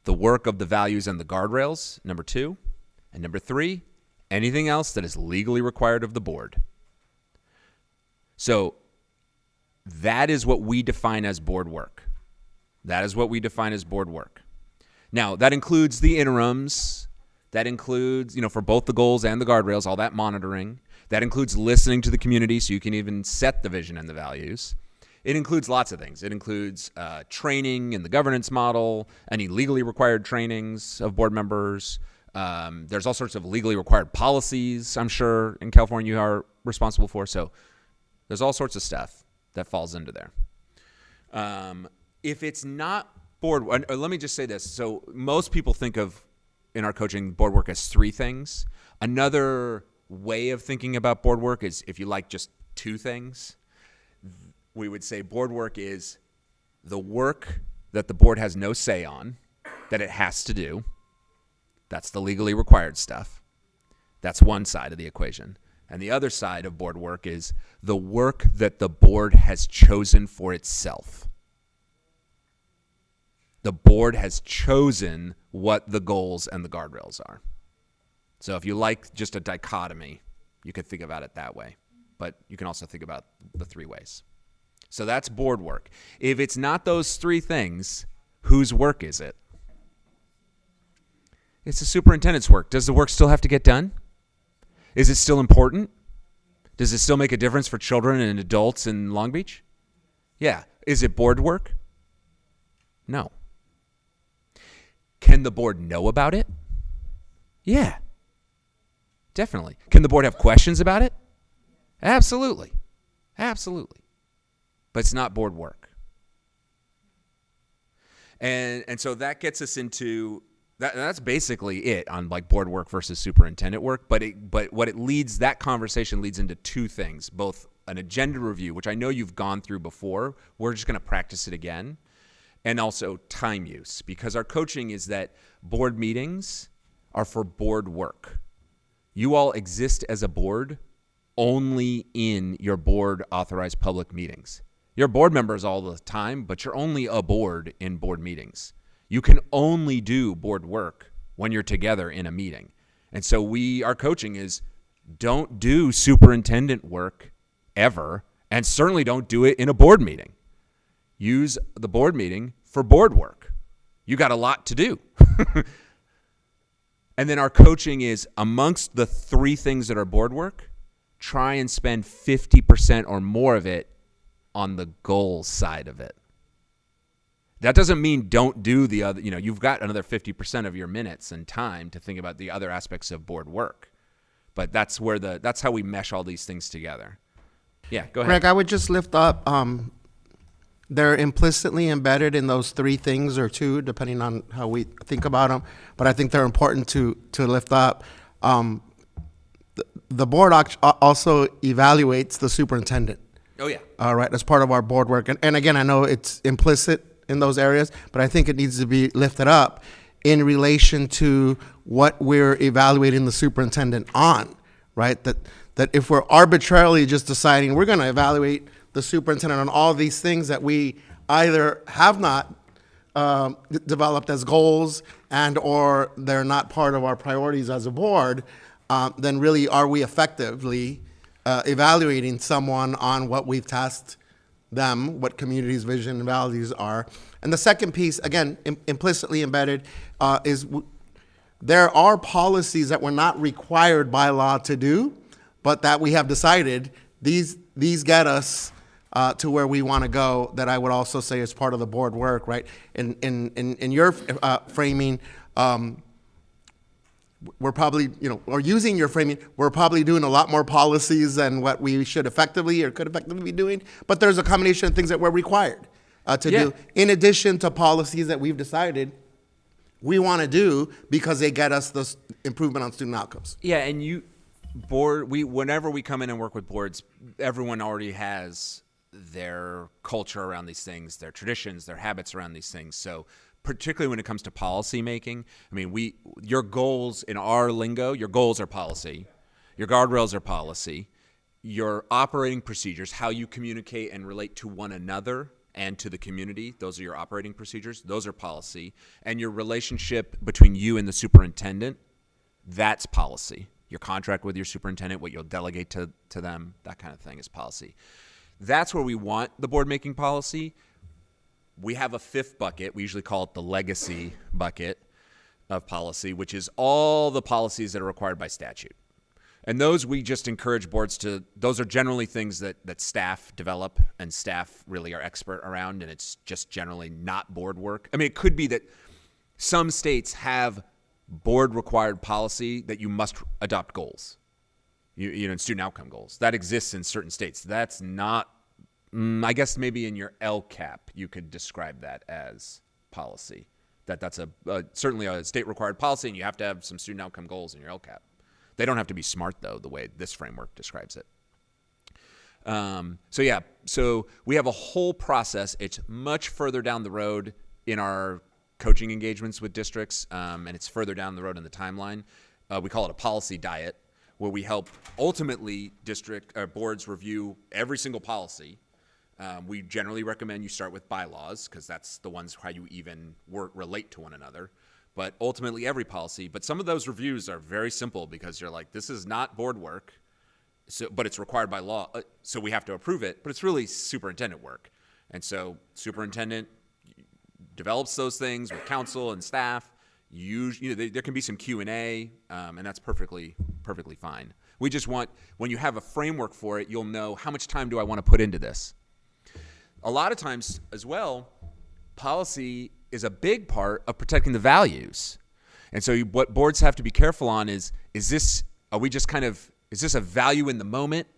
C: the work of the values and the guardrails, number 2, and number 3, anything else that is legally required of the board. So that is what we define as board work. That is what we define as board work. Now, that includes the interims. That includes, for both the goals and the guardrails, all that monitoring. That includes listening to the community so you can even set the vision and the values. It includes lots of things. It includes training in the governance model, any legally required trainings of board members. There's all sorts of legally required policies, I'm sure, in California you are responsible for. So there's all sorts of stuff that falls into there. If it's not board, let me just say this. So most people think of, in our coaching, board work as 3 things. Another way of thinking about board work is, if you like just 2 things, we would say board work is the work that the board has no say on, that it has to do. That's the legally required stuff. That's one side of the equation. And the other side of board work is the work that the board has chosen for itself. The board has chosen what the goals and the guardrails are. So if you like just a dichotomy, you could think about it that way. But you can also think about the 3 ways. So that's board work. If it's not those three things, whose work is it? It's the superintendent's work. Does the work still have to get done? Is it still important? Does it still make a difference for children and adults in Long Beach? Yeah. Is it board work? No. Can the board know about it? Yeah. Definitely. Can the board have questions about it? Absolutely. Absolutely. But it's not board work. And so that gets us into that's basically it on like board work versus superintendent work. But what it leads, that conversation leads into two things, both an agenda review, which I know you've gone through before. We're just going to practice it again. And also time use, because our coaching is that board meetings are for board work. You all exist as a board only in your board authorized public meetings. You're board members all the time, but you're only a board in board meetings. You can only do board work when you're together in a meeting. And so our coaching is don't do superintendent work ever, and certainly don't do it in a board meeting. Use the board meeting for board work. You got a lot to do. And then our coaching is amongst the three things that are board work, try and spend 50% or more of it on the goals side of it. That doesn't mean don't do the other, you've got another 50% of your minutes and time to think about the other aspects of board work. But that's how we mesh all these things together. Yeah, go ahead.
E: Greg, I would just lift up, they're implicitly embedded in those three things or two, depending on how we think about them. But I think they're important to lift up. The board also evaluates the superintendent.
C: Oh, yeah.
E: All right, as part of our board work. And again, I know it's implicit in those areas, but I think it needs to be lifted up in relation to what we're evaluating the superintendent on, right? That if we're arbitrarily just deciding we're going to evaluate the superintendent on all these things that we either have not developed as goals and or they're not part of our priorities as a board, then really are we effectively evaluating someone on what we've tasked them, what community's vision and values are. And the second piece, again, implicitly embedded, is there are policies that we're not required by law to do, but that we have decided these get us to where we want to go, that I would also say is part of the board work, right? In your framing, we're probably, or using your framing, we're probably doing a lot more policies than what we should effectively or could effectively be doing. But there's a combination of things that we're required to do, in addition to policies that we've decided we want to do because they get us the improvement on student outcomes.
C: Yeah, and whenever we come in and work with boards, everyone already has their culture around these things, their traditions, their habits around these things. So particularly when it comes to policy making, your goals in our lingo, your goals are policy, your guardrails are policy, your operating procedures, how you communicate and relate to one another and to the community, those are your operating procedures, those are policy. And your relationship between you and the superintendent, that's policy. Your contract with your superintendent, what you'll delegate to them, that kind of thing is policy. That's where we want the board making policy. We have a fifth bucket. We usually call it the legacy bucket of policy, which is all the policies that are required by statute. And those we just encourage boards those are generally things that staff develop and staff really are expert around, and it's just generally not board work. It could be that some states have board required policy that you must adopt goals, student outcome goals. That exists in certain states. That's not, I guess maybe in your LCAP, you could describe that as policy. That's certainly a state required policy, and you have to have some student outcome goals in your LCAP. They don't have to be SMART, though, the way this framework describes it. So we have a whole process. It's much further down the road in our coaching engagements with districts, and it's further down the road in the timeline. We call it a policy diet, where we help ultimately boards review every single policy. We generally recommend you start with bylaws, because that's the ones how you even relate to one another. But ultimately every policy. But some of those reviews are very simple, because you're like, this is not board work. So, but it's required by law, so we have to approve it. But it's really superintendent work, and so superintendent develops those things with council and staff. There can be some Q&A, and that's perfectly fine. We just want, when you have a framework for it, you'll know how much time do I want to put into this. A lot of times as well, policy is a big part of protecting the values. And so what boards have to be careful on is this a value in the moment,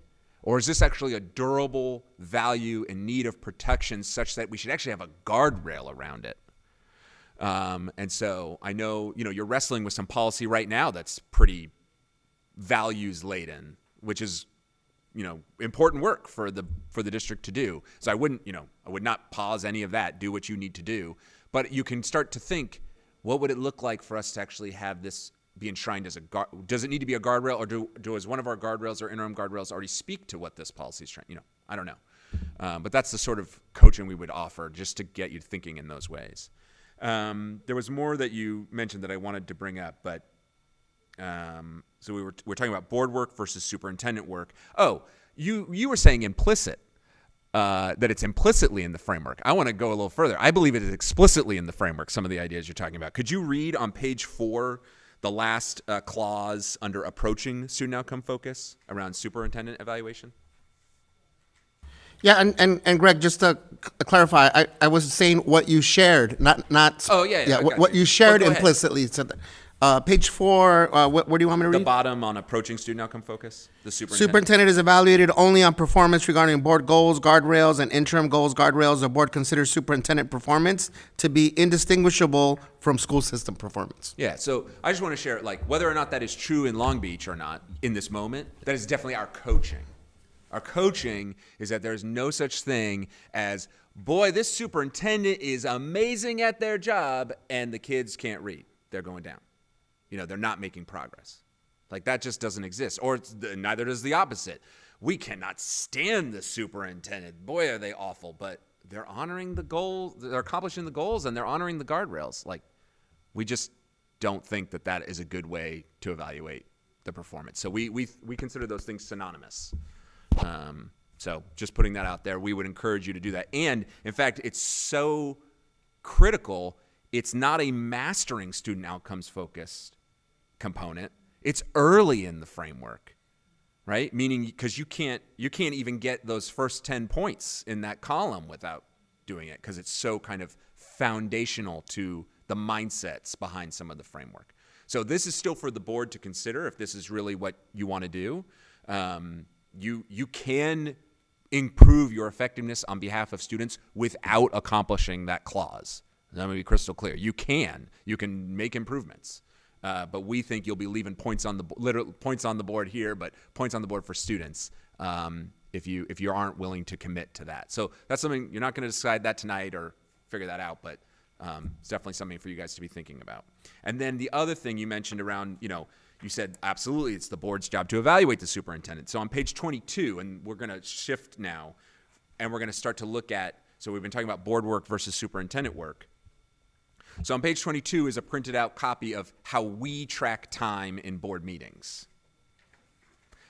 C: or is this actually a durable value in need of protection such that we should actually have a guardrail around it? And so I know, you're wrestling with some policy right now that's pretty values laden, which is, important work for the district to do. So I would not pause any of that, do what you need to do, but you can start to think, what would it look like for us to actually have this be enshrined as does it need to be a guardrail, or does one of our guardrails or interim guardrails already speak to what this policy is trying, I don't know. But that's the sort of coaching we would offer just to get you thinking in those ways. There was more that you mentioned that I wanted to bring up, but so we're talking about board work versus superintendent work. Oh, you were saying implicit, that it's implicitly in the framework. I want to go a little further. I believe it is explicitly in the framework, some of the ideas you're talking about. Could you read on page 4 the last clause under approaching student outcome focus around superintendent evaluation?
E: Yeah, and Greg, just to clarify, I was saying what you shared, not.
C: Oh, yeah, I got
E: what
C: you.
E: you shared
C: Go ahead.
E: implicitly. So, page 4. Where do you want me to read?
C: The bottom on approaching student outcome focus, the
E: Superintendent is evaluated only on performance regarding board goals, guardrails, and interim goals, guardrails. The board considers superintendent performance to be indistinguishable from school system performance.
C: Yeah, so I just want to share, whether or not that is true in Long Beach or not in this moment, that is definitely our coaching. Our coaching is that there's no such thing as, boy, this superintendent is amazing at their job, and the kids can't read. They're going down. They're not making progress. That just doesn't exist. Or neither does the opposite. We cannot stand the superintendent. Boy, are they awful. But they're honoring the goals. They're accomplishing the goals, and they're honoring the guardrails. We just don't think that is a good way to evaluate the performance. So we consider those things synonymous. So just putting that out there, we would encourage you to do that. And in fact, it's so critical. It's not a mastering student outcomes focused component. It's early in the framework, right? Meaning, because you can't even get those first 10 points in that column without doing it, because it's so kind of foundational to the mindsets behind some of the framework. So this is still for the board to consider if this is really what you want to do. You can improve your effectiveness on behalf of students without accomplishing that clause. That would be crystal clear. You can make improvements, but we think you'll be leaving points on the board here, but points on the board for students if you aren't willing to commit to that. So that's something you're not going to decide that tonight or figure that out, but it's definitely something for you guys to be thinking about. And then the other thing you mentioned around, you said absolutely it's the board's job to evaluate the superintendent. So on page 22, and we're going to shift now, and we're going to start to look at. So we've been talking about board work versus superintendent work. So on page 22 is a printed out copy of how we track time in board meetings.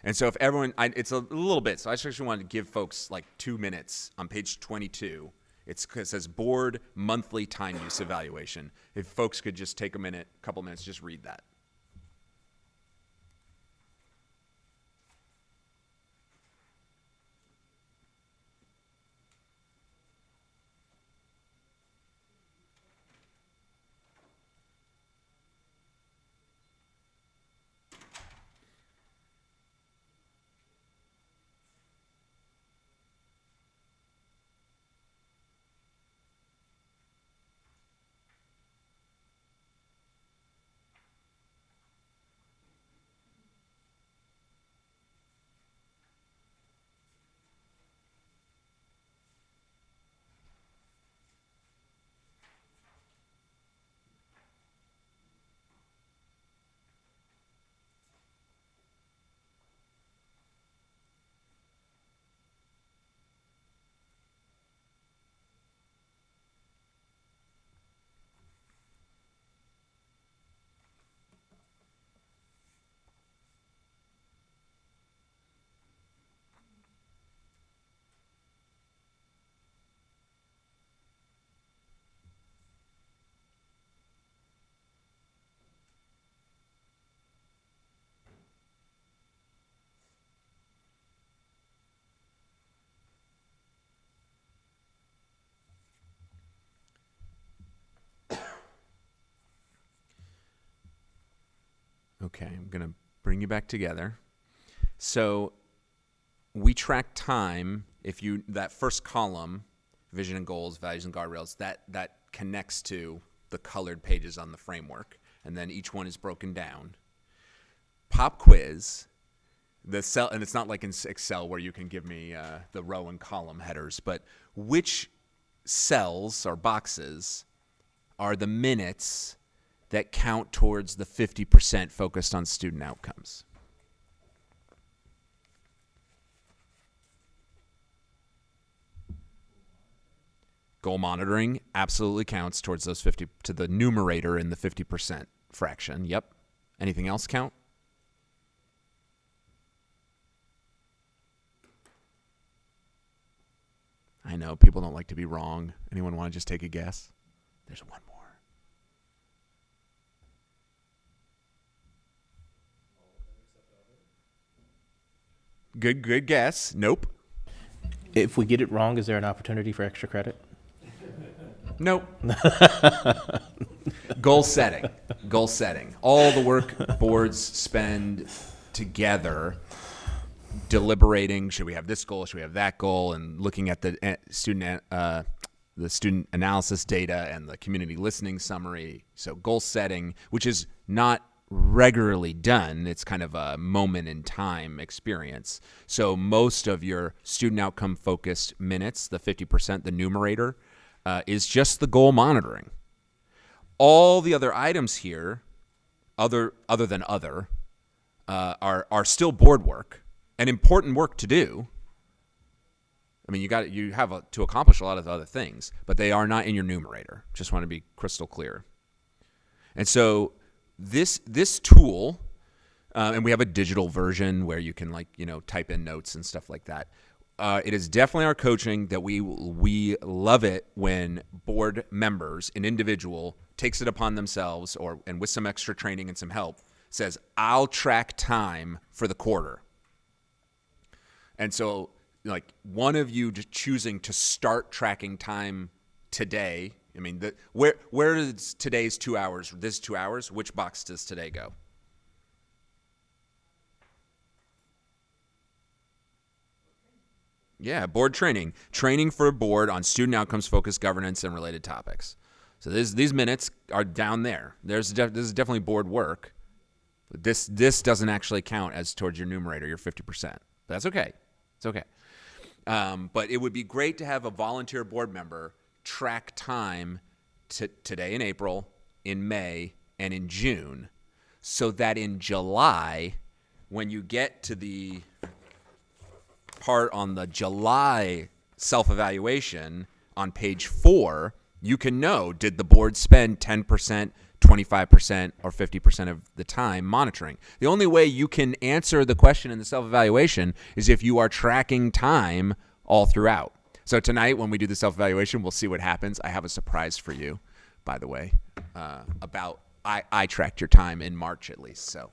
C: And so if everyone, it's a little bit, so I actually wanted to give folks 2 minutes on page 22. It says board monthly time use evaluation. If folks could just take a couple minutes, just read that. Okay, I'm going to bring you back together. So we track time. If you, that first column, vision and goals, values and guardrails, that connects to the colored pages on the framework. And then each one is broken down. Pop quiz, the cell, and it's not like in Excel where you can give me the row and column headers, but which cells or boxes are the minutes that count towards the 50% focused on student outcomes? Goal monitoring absolutely counts towards those 50, to the numerator in the 50% fraction. Yep. Anything else count? I know people don't like to be wrong. Anyone want to just take a guess? There's one more. Good guess. Nope.
D: If we get it wrong, is there an opportunity for extra credit?
C: Nope. Goal setting. Goal setting. All the work boards spend together deliberating, should we have this goal, should we have that goal, and looking at the student analysis data and the community listening summary. So goal setting, which is not regularly done. It's kind of a moment in time experience. So most of your student outcome focused minutes, the 50%, the numerator, is just the goal monitoring. All the other items here, other than other, are still board work and important work to do. I mean, you have to accomplish a lot of the other things, but they are not in your numerator. Just want to be crystal clear. And so this tool, and we have a digital version where you can type in notes and stuff like that. It is definitely our coaching that we love it when board members, an individual, takes it upon themselves and with some extra training and some help says, I'll track time for the quarter. And so one of you just choosing to start tracking time today. I mean, where is today's 2 hours? This 2 hours, which box does today go? Yeah, board training. Training for a board on student outcomes, focused governance, and related topics. So these minutes are down there. This is definitely board work. But this doesn't actually count as towards your numerator, your 50%. But that's okay. It's okay. But it would be great to have a volunteer board member track time today in April, in May, and in June, so that in July, when you get to the part on the July self-evaluation on page 4, you can know, did the board spend 10%, 25%, or 50% of the time monitoring? The only way you can answer the question in the self-evaluation is if you are tracking time all throughout. So tonight, when we do the self-evaluation, we'll see what happens. I have a surprise for you, by the way, about I tracked your time in March at least, so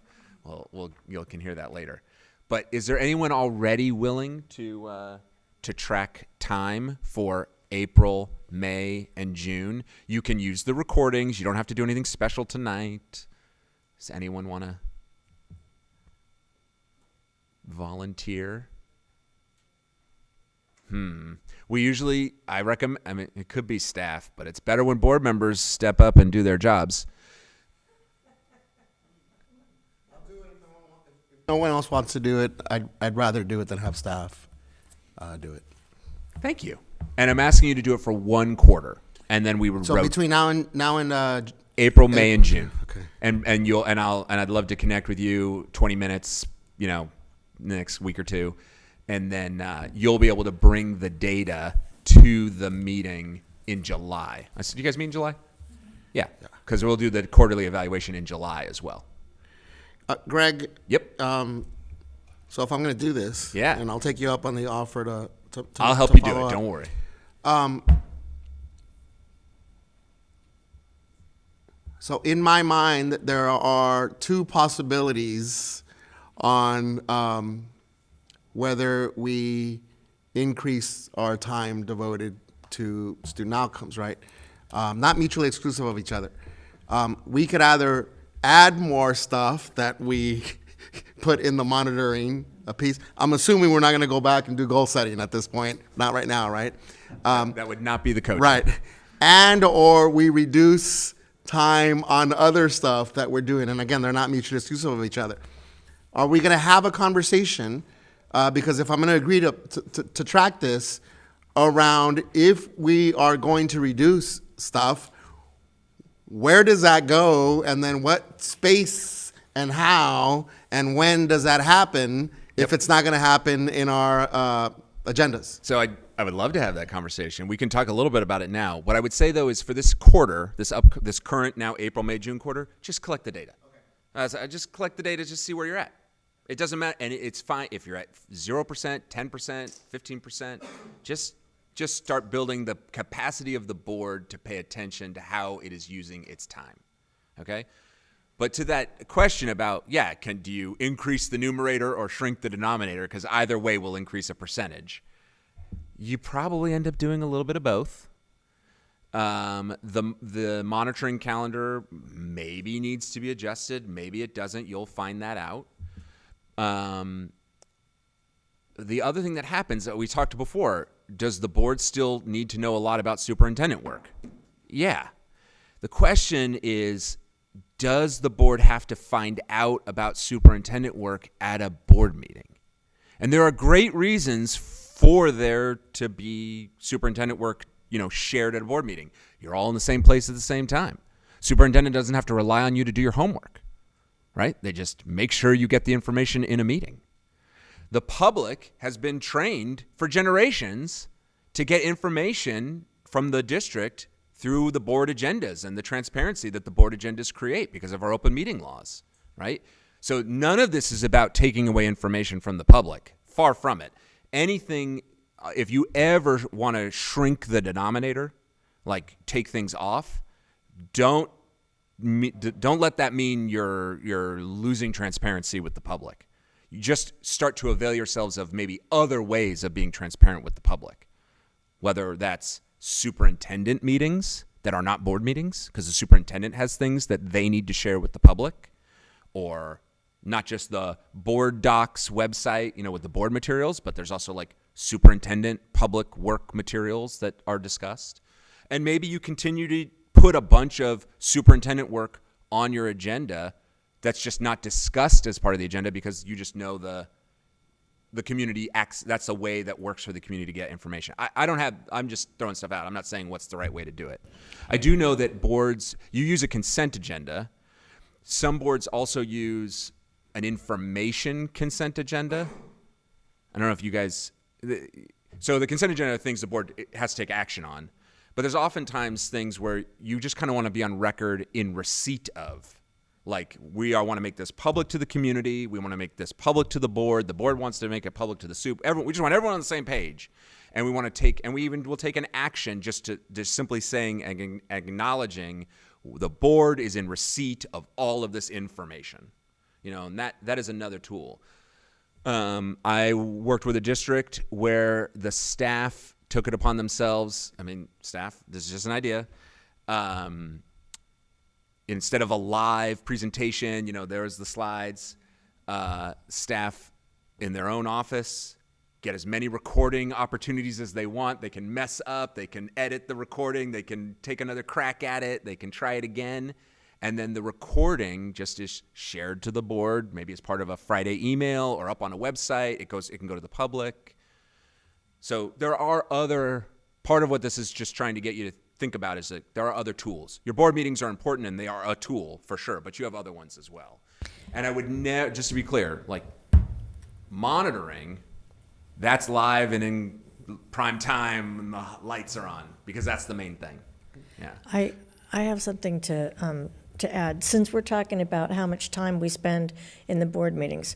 C: you can hear that later. But is there anyone already willing to track time for April, May, and June? You can use the recordings. You don't have to do anything special tonight. Does anyone want to volunteer? I recommend, it could be staff, but it's better when board members step up and do their jobs.
E: If no one else wants to do it, I'd rather do it than have staff do it.
C: Thank you. And I'm asking you to do it for 1 quarter, and then we would
E: So between now and
C: April, May, and June.
E: Okay.
C: And I'd love to connect with you 20 minutes, next week or two, and then you'll be able to bring the data to the meeting in July. I said, you guys meet in July? Yeah, because we'll do the quarterly evaluation in July as well.
E: Greg.
C: Yep.
E: So if I'm going to do this,
C: Yeah.
E: and I'll take you up on the offer to
C: I'll help
E: to
C: you do
E: follow
C: it.
E: up.
C: Don't worry.
E: So in my mind, there are 2 possibilities on whether we increase our time devoted to student outcomes, right? Not mutually exclusive of each other. We could either add more stuff that we put in the monitoring piece. I'm assuming we're not going to go back and do goal setting at this point. Not right now, right?
C: That would not be the code.
E: Right. And or we reduce time on other stuff that we're doing. And again, they're not mutually exclusive of each other. Are we going to have a conversation? Because if I'm going to agree to track this around if we are going to reduce stuff, where does that go? And then what space and how and when does that happen if it's not going to happen in our agendas?
C: So I would love to have that conversation. We can talk a little bit about it now. What I would say though is for this quarter, this current now April, May, June quarter, just collect the data. So just collect the data, just see where you're at. It doesn't matter, and it's fine if you're at 0%, 10%, 15%. Just start building the capacity of the board to pay attention to how it is using its time. Okay? But to that question about, do you increase the numerator or shrink the denominator? Because either way will increase a percentage. You probably end up doing a little bit of both. The monitoring calendar maybe needs to be adjusted. Maybe it doesn't. You'll find that out. The other thing that happens that we talked before, does the board still need to know a lot about superintendent work? Yeah. The question is, does the board have to find out about superintendent work at a board meeting? And there are great reasons for there to be superintendent work, shared at a board meeting. You're all in the same place at the same time. Superintendent doesn't have to rely on you to do your homework, right? They just make sure you get the information in a meeting. The public has been trained for generations to get information from the district through the board agendas and the transparency that the board agendas create because of our open meeting laws, right? So none of this is about taking away information from the public. Far from it. Anything, if you ever want to shrink the denominator, like take things off, don't let that mean you're losing transparency with the public. You just start to avail yourselves of maybe other ways of being transparent with the public, whether that's superintendent meetings that are not board meetings because the superintendent has things that they need to share with the public, or not just the board docs website, with the board materials, but there's also like superintendent public work materials that are discussed. And maybe you continue to put a bunch of superintendent work on your agenda that's just not discussed as part of the agenda because you just know the community acts. That's a way that works for the community to get information. I'm just throwing stuff out. I'm not saying what's the right way to do it. I do know that boards, you use a consent agenda. Some boards also use an information consent agenda. I don't know if you guys, so the consent agenda are things the board has to take action on, but there's oftentimes things where you just kind of want to be on record in receipt of. Like, we want to make this public to the community. We want to make this public to the board. The board wants to make it public to the soup. We just want everyone on the same page. And we want to take, and we even will take an action just simply saying and acknowledging the board is in receipt of all of this information. And that is another tool. I worked with a district where the staff took it upon themselves. Staff, this is just an idea. Instead of a live presentation, there's the slides, staff in their own office get as many recording opportunities as they want. They can mess up, they can edit the recording, they can take another crack at it, they can try it again. And then the recording just is shared to the board, maybe as part of a Friday email or up on a website. It can go to the public. So there are part of what this is just trying to get you to think about is that there are other tools. Your board meetings are important and they are a tool for sure, but you have other ones as well. And I would never, just to be clear, like monitoring, that's live and in prime time and the lights are on because that's the main thing. Yeah.
A: I have something to add. Since we're talking about how much time we spend in the board meetings,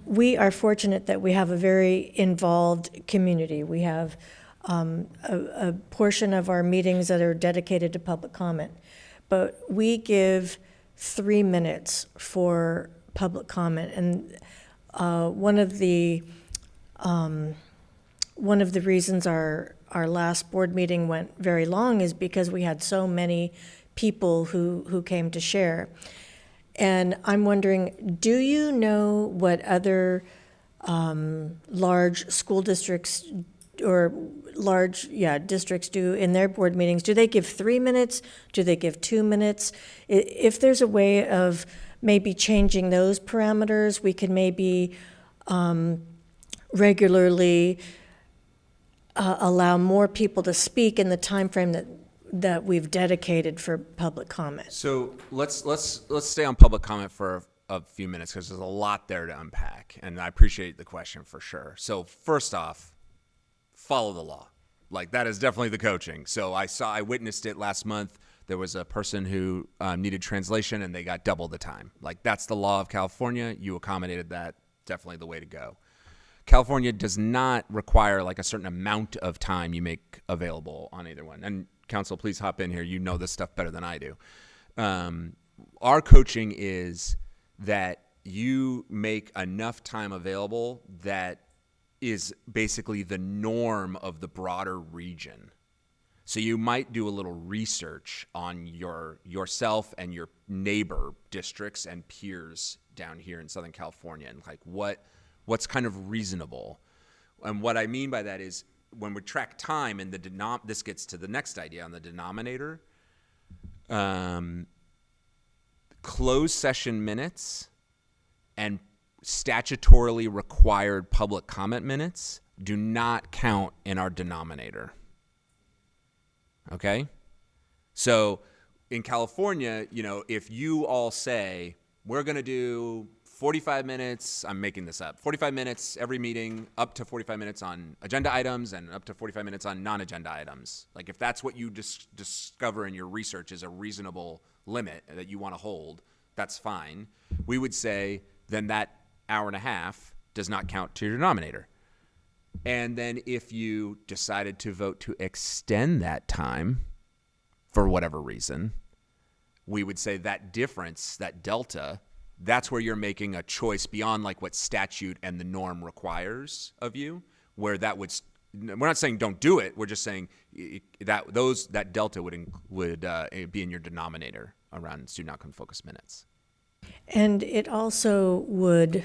A: we are fortunate that we have a very involved community. We have a portion of our meetings that are dedicated to public comment, but we give 3 minutes for public comment. And one of the reasons our last board meeting went very long is because we had so many people who came to share. And I'm wondering, do you know what other large school districts or districts do in their board meetings? Do they give 3 minutes? Do they give 2 minutes? If there's a way of maybe changing those parameters, we could maybe regularly allow more people to speak in the time frame that we've dedicated for public comment.
C: So let's stay on public comment for a few minutes because there's a lot there to unpack, and I appreciate the question for sure. So first off, follow the law. Like, that is definitely the coaching. So I witnessed it last month. There was a person who needed translation, and they got double the time. Like, that's the law of California. You accommodated that. Definitely the way to go. California does not require like a certain amount of time you make available on either one. And counsel, please hop in here. You know this stuff better than I do. Our coaching is that you make enough time available that is basically the norm of the broader region. So you might do a little research on yourself and your neighbor districts and peers down here in Southern California, and like what's kind of reasonable. And what I mean by that is when we track time, and this gets to the next idea on the denominator, closed session minutes and statutorily required public comment minutes do not count in our denominator. Okay? So in California, if you all say, we're going to do 45 minutes, I'm making this up, 45 minutes every meeting, up to 45 minutes on agenda items and up to 45 minutes on non-agenda items. Like, if that's what you discover in your research is a reasonable limit that you want to hold, that's fine. We would say then that hour and a half does not count to your denominator. And then if you decided to vote to extend that time for whatever reason, we would say that difference, that delta, that's where you're making a choice beyond like what statute and the norm requires of you, where that would, we're not saying don't do it, we're just saying that delta would be in your denominator around student outcome focused minutes.
A: And it also would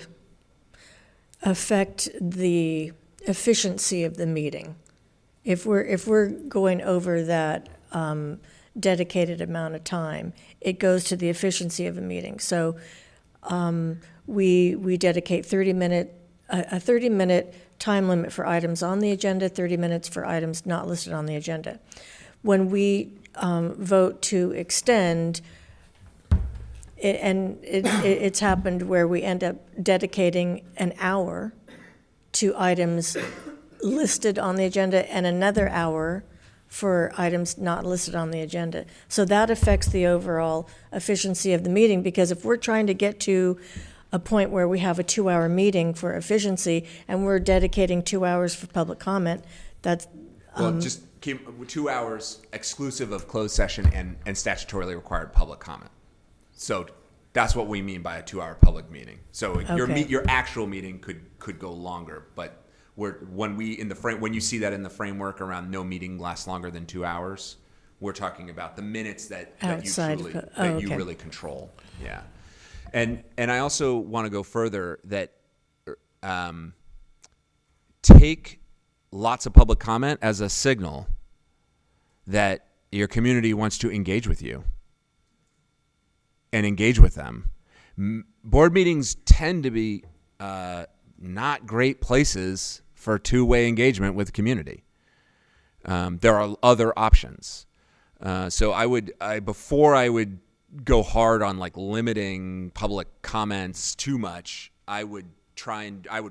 A: affect the efficiency of the meeting. If we're going over that dedicated amount of time, it goes to the efficiency of a meeting. So we dedicate a 30-minute time limit for items on the agenda, 30 minutes for items not listed on the agenda. When we vote to extend, it's happened where we end up dedicating an hour to items listed on the agenda and another hour for items not listed on the agenda. So that affects the overall efficiency of the meeting, because if we're trying to get to a point where we have a 2-hour meeting for efficiency and we're dedicating 2 hours for public comment, that's...
C: Well, just keep 2 hours exclusive of closed session and statutorily required public comment. So that's what we mean by a 2-hour public meeting. So your actual meeting could go longer, but when you see that in the framework around no meeting lasts longer than 2 hours, we're talking about the minutes that you really control. Yeah, and I also want to go further that take lots of public comment as a signal that your community wants to engage with you and engage with them. Board meetings tend to be not great places for two-way engagement with the community. There are other options. So before I would go hard on like limiting public comments too much, I would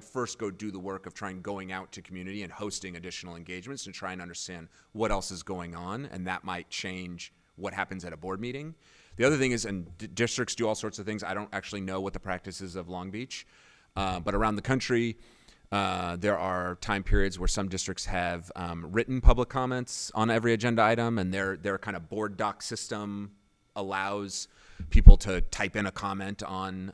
C: first go do the work of going out to community and hosting additional engagements to try and understand what else is going on, and that might change what happens at a board meeting. The other thing is, and districts do all sorts of things. I don't actually know what the practice is of Long Beach, but around the country, there are time periods where some districts have written public comments on every agenda item, and their kind of board doc system allows people to type in a comment on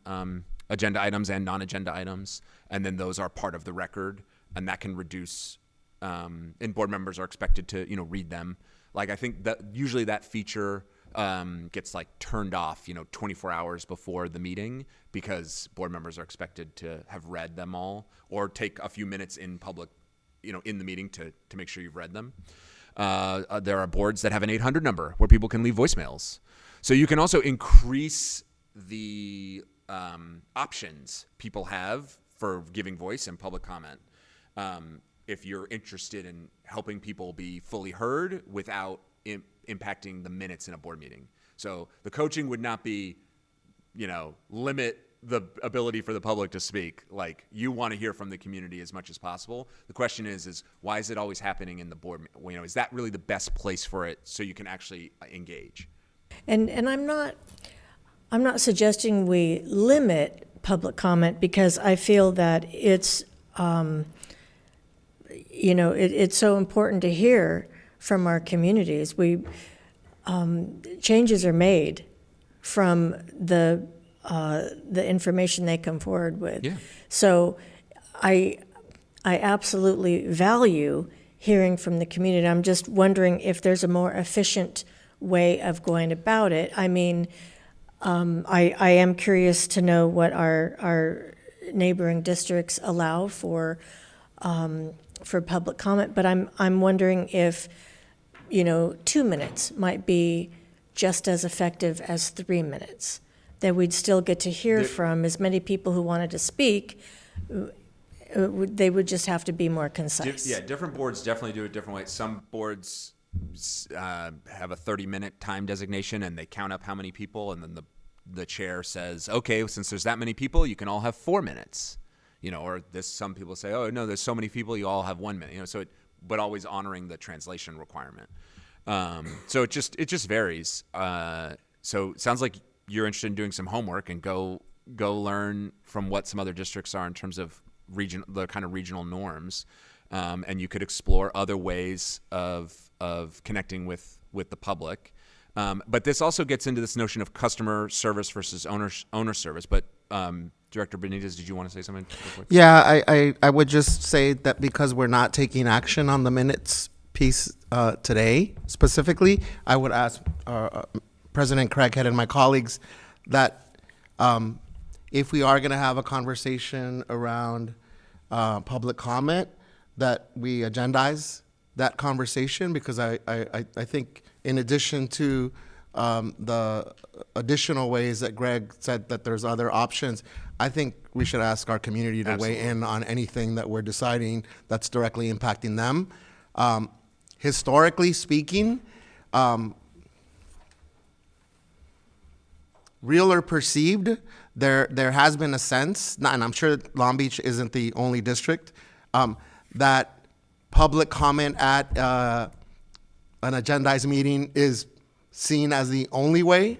C: agenda items and non-agenda items, and then those are part of the record, and that can reduce, and board members are expected to read them. Like, I think that usually that feature gets like turned off, 24 hours before the meeting because board members are expected to have read them all or take a few minutes in public, in the meeting to make sure you've read them. There are boards that have an 800 number where people can leave voicemails. So you can also increase the options people have for giving voice and public comment. If you're interested in helping people be fully heard without impacting the minutes in a board meeting. So the coaching would not be, limit the ability for the public to speak. Like, you want to hear from the community as much as possible. The question is why is it always happening in the board? Is that really the best place for it so you can actually engage? And
A: I'm not suggesting we limit public comment because I feel that it's it's so important to hear from our communities. Changes are made from the information they come forward with.
C: Yeah.
A: So I absolutely value hearing from the community. I'm just wondering if there's a more efficient way of going about it. I mean, I am curious to know what our neighboring districts allow for public comment, but I'm wondering if 2 minutes might be just as effective as 3 minutes. That we'd still get to hear from as many people who wanted to speak. They would just have to be more concise.
C: Different boards definitely do it different ways. Some boards have a 30-minute time designation and they count up how many people, and then the chair says, okay, since there's that many people, you can all have 4 minutes. Or some people say, oh no, there's so many people, you all have 1 minute. But always honoring the translation requirement. So it just varies. So it sounds like you're interested in doing some homework and go learn from what some other districts are in terms of the kind of regional norms. And you could explore other ways of connecting with the public. But this also gets into this notion of customer service versus owner service. But Director Benitez, did you want to say something?
E: Yeah, I would just say that because we're not taking action on the minutes piece today specifically, I would ask President Craighead and my colleagues that if we are going to have a conversation around public comment, that we agendize that conversation, because I think in addition to the additional ways that Greg said that there's other options, I think we should ask our community to weigh in on anything that we're deciding that's directly impacting them. Historically speaking, real or perceived, there has been a sense, and I'm sure Long Beach isn't the only district, that public comment at an agendized meeting is seen as the only way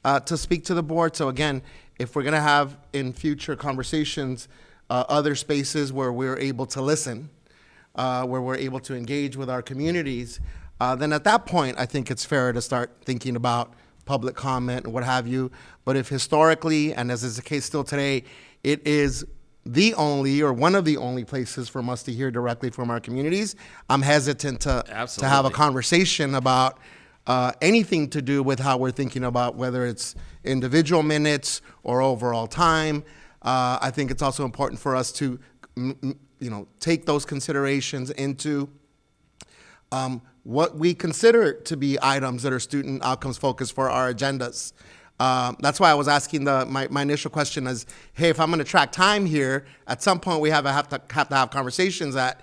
E: to speak to the board. So again, if we're going to have in future conversations other spaces where we're able to listen, where we're able to engage with our communities, then at that point, I think it's fair to start thinking about public comment and what have you. But if historically, and as is the case still today, it is the only or one of the only places for us to hear directly from our communities, I'm hesitant to have a conversation about anything to do with how we're thinking about whether it's individual minutes or overall time. I think it's also important for us to take those considerations into what we consider to be items that are student outcomes focused for our agendas. That's why I was asking my initial question is, hey, if I'm going to track time here, at some point we have to have conversations that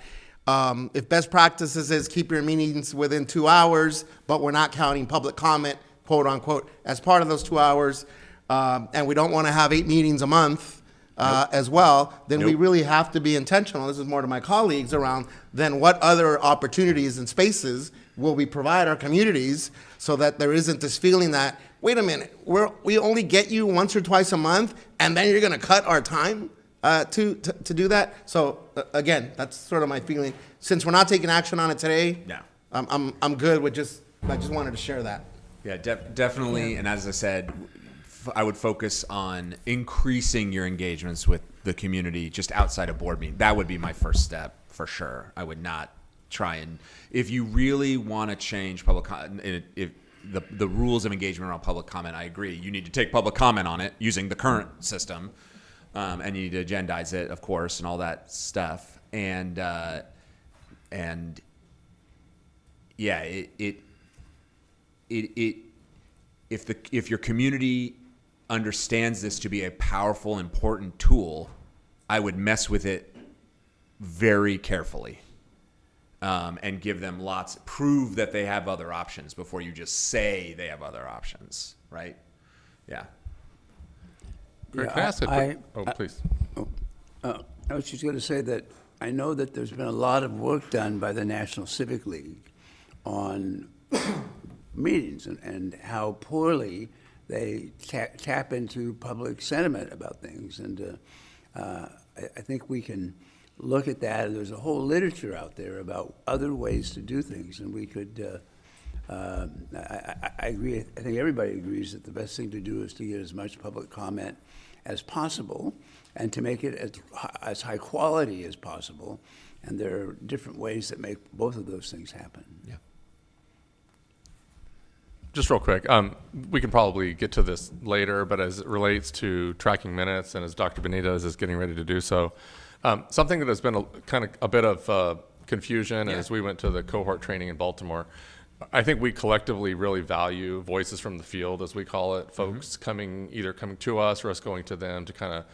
E: if best practices is keep your meetings within 2 hours, but we're not counting public comment, quote unquote, as part of those 2 hours, and we don't want to have 8 meetings a month as well, then we really have to be intentional. This is more to my colleagues around then what other opportunities and spaces will we provide our communities so that there isn't this feeling that, wait a minute, we only get you once or twice a month and then you're going to cut our time to do that. So again, that's sort of my feeling. Since we're not taking action on it today, I'm good with I just wanted to share that.
C: Yeah, definitely. Yeah. And as I said, I would focus on increasing your engagements with the community just outside of board meeting. That would be my first step for sure. I would not try and, if you really want to change public, the rules of engagement around public comment, I agree. You need to take public comment on it using the current system, and you need to agendize it, of course, and all that stuff. And yeah, if your community understands this to be a powerful, important tool, I would mess with it very carefully. And give them prove that they have other options before you just say they have other options, right? Yeah.
G: Greg,
H: Yeah,
G: can I ask a quick? Please.
H: I was just going to say that I know that there's been a lot of work done by the National Civic League on meetings and how poorly they tap into public sentiment about things. And I think we can look at that, and there's a whole literature out there about other ways to do things, and we could, I agree, I think everybody agrees that the best thing to do is to get as much public comment as possible and to make it as high quality as possible, and there are different ways that make both of those things happen.
C: Yeah.
G: Just real quick, we can probably get to this later, but as it relates to tracking minutes, and as Dr. Benitez is getting ready to do so, something that has been a bit of confusion as we went to the cohort training in Baltimore. I think we collectively really value voices from the field, as we call it, folks either coming to us or us going to them to kind of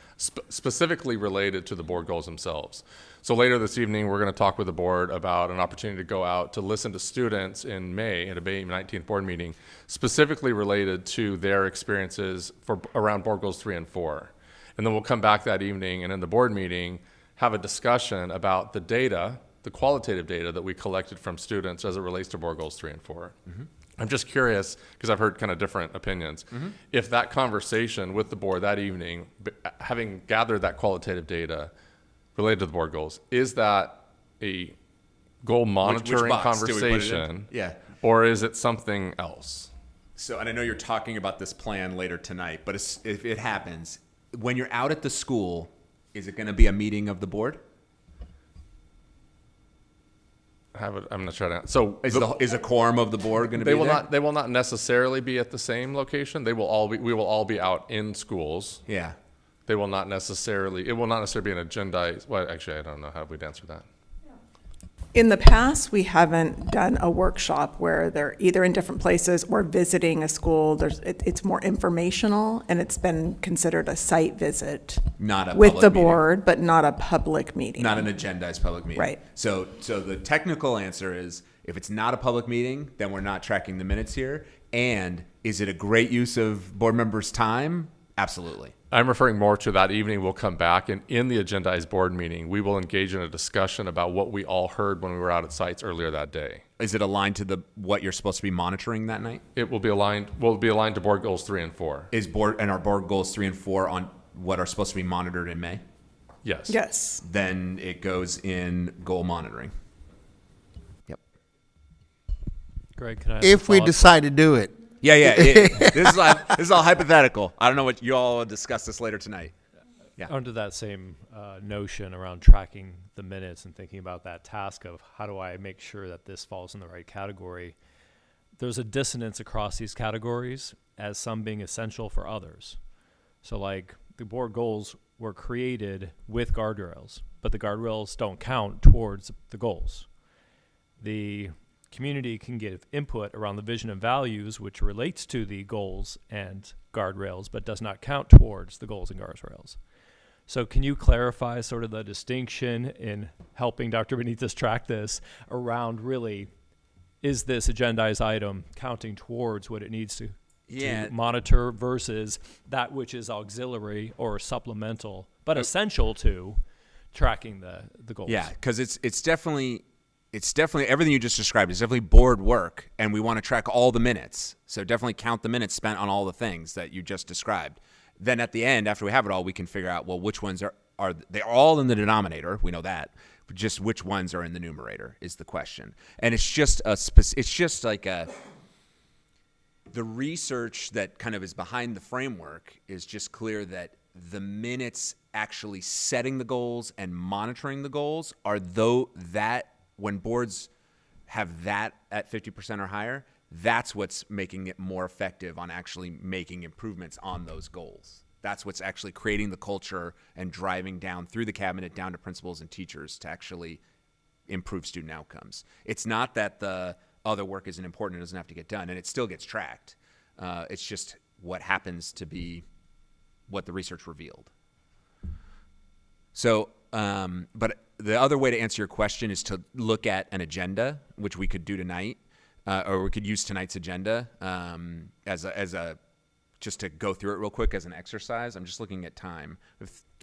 G: specifically related to the board goals themselves. So later this evening, we're going to talk with the board about an opportunity to go out to listen to students in May at a May 19th board meeting, specifically related to their experiences around board goals 3 and 4. And then we'll come back that evening and in the board meeting, have a discussion about the data, the qualitative data that we collected from students as it relates to board goals 3 and 4. Mm-hmm. I'm just curious, because I've heard kind of different opinions, if that conversation with the board that evening, having gathered that qualitative data related to the board goals, is that a goal monitoring
C: box do we put it in?
G: conversation?
C: Yeah.
G: Or is it something else?
C: So, and I know you're talking about this plan later tonight, but if it happens, when you're out at the school, is it going to be a meeting of the board?
G: I'm not sure. So
C: Is a quorum of the board going to be there?
G: They will not necessarily be at the same location. We will all be out in schools.
C: Yeah.
G: It will not necessarily be an agendized. Well, actually, I don't know how we'd answer that.
F: In the past, we haven't done a workshop where they're either in different places or visiting a school. It's more informational, and it's been considered a site visit
C: Not a
F: with
C: public
F: the
C: meeting.
F: board, but not a public meeting.
C: Not an agendized public meeting.
F: Right.
C: So the technical answer is, if it's not a public meeting, then we're not tracking the minutes here. And is it a great use of board members' time? Absolutely.
G: I'm referring more to that evening. We'll come back, and in the agendized board meeting, we will engage in a discussion about what we all heard when we were out at sites earlier that day.
C: Is it aligned to what you're supposed to be monitoring that night?
G: It will be aligned. Will be aligned to board goals 3 and 4.
C: Are board goals 3 and 4 on what are supposed to be monitored in May?
G: Yes.
F: Yes.
C: Then it goes in goal monitoring. Yep.
I: Greg, can I?
E: If we
I: follow up?
E: decide to do it.
C: Yeah. This is all hypothetical. I don't know what you all will discuss this later tonight. Yeah.
I: Under that same notion around tracking the minutes and thinking about that task of how do I make sure that this falls in the right category, there's a dissonance across these categories as some being essential for others. So like the board goals were created with guardrails, but the guardrails don't count towards the goals. The community can give input around the vision and values, which relates to the goals and guardrails, but does not count towards the goals and guardrails. So can you clarify sort of the distinction in helping Dr. Benitez track this around really, is this agendized item counting towards what it needs to monitor versus that which is auxiliary or supplemental, but essential to tracking the goals?
C: Yeah, because it's definitely everything you just described is definitely board work, and we want to track all the minutes. So definitely count the minutes spent on all the things that you just described. Then at the end, after we have it all, we can figure out, well, which ones are they all in the denominator? We know that. But just which ones are in the numerator is the question. And it's just the research that kind of is behind the framework is just clear that the minutes actually setting the goals and monitoring the goals are that when boards have that at 50% or higher, that's what's making it more effective on actually making improvements on those goals. That's what's actually creating the culture and driving down through the cabinet, down to principals and teachers to actually improve student outcomes. It's not that the other work isn't important, it doesn't have to get done, and it still gets tracked. It's just what happens to be what the research revealed. So, but the other way to answer your question is to look at an agenda, which we could do tonight, or we could use tonight's agenda as a just to go through it real quick as an exercise. I'm just looking at time,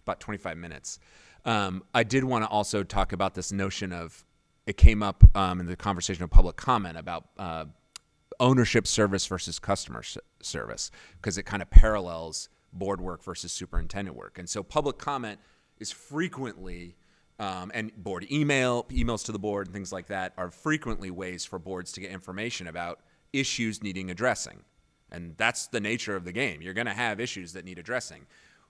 C: about 25 minutes. I did want to also talk about this notion of, it came up in the conversation of public comment about ownership service versus customer service, because it kind of parallels board work versus superintendent work. And so public comment is frequently, and board emails to the board and things like that are frequently ways for boards to get information about issues needing addressing. And that's the nature of the game. You're going to have issues that need addressing.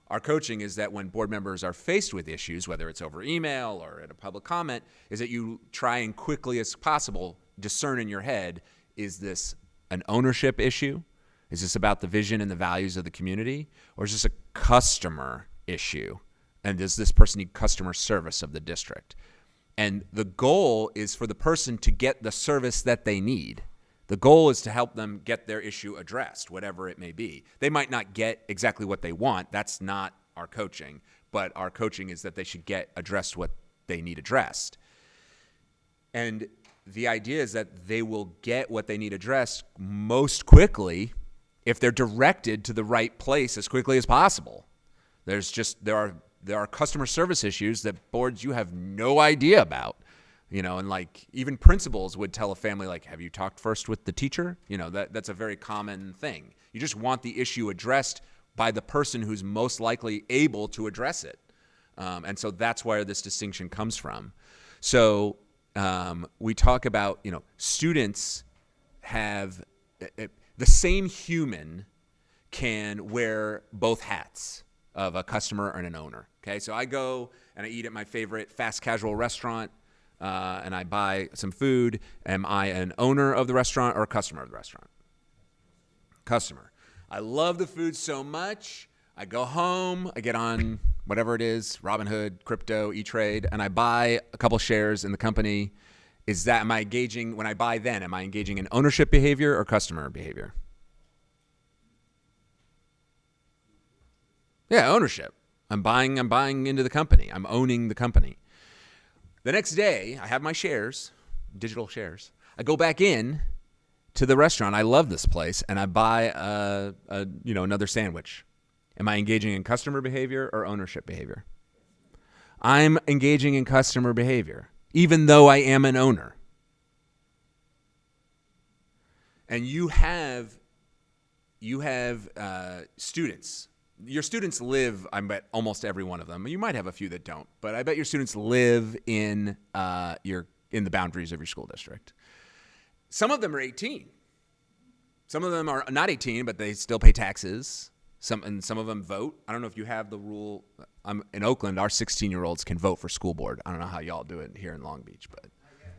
C: Our coaching is that when board members are faced with issues, whether it's over email or at a public comment, is that you try and quickly as possible discern in your head, is this an ownership issue? Is this about the vision and the values of the community? Or is this a customer issue? And does this person need customer service of the district? And the goal is for the person to get the service that they need. The goal is to help them get their issue addressed, whatever it may be. They might not get exactly what they want. That's not our coaching. But our coaching is that they should get addressed what they need addressed. And the idea is that they will get what they need addressed most quickly if they're directed to the right place as quickly as possible. There are customer service issues that boards you have no idea about. You know, and like even principals would tell a family, like, have you talked first with the teacher? You know, that's a very common thing. You just want the issue addressed by the person who's most likely able to address it. And so that's where this distinction comes from. So we talk about, you know, students have the same human can wear both hats of a customer and an owner. Okay, so I go and I eat at my favorite fast casual restaurant. And I buy some food. Am I an owner of the restaurant or a customer of the restaurant? Customer. I love the food so much. I go home, I get on whatever it is, Robinhood, crypto, E-Trade, and I buy a couple shares in the company. Am I engaging, when I buy then, am I engaging in ownership behavior or customer behavior? Yeah, ownership. I'm buying into the company. I'm owning the company. The next day, I have my shares, digital shares. I go back in to the restaurant. I love this place, and I buy another sandwich. Am I engaging in customer behavior or ownership behavior? I'm engaging in customer behavior, even though I am an owner. And you have students. Your students live, I bet almost every one of them. You might have a few that don't, but I bet your students live in the boundaries of your school district. Some of them are 18. Some of them are not 18, but they still pay taxes. Some of them vote. I don't know if you have the rule. In Oakland, our 16-year-olds can vote for school board. I don't know how y'all do it here in Long Beach, but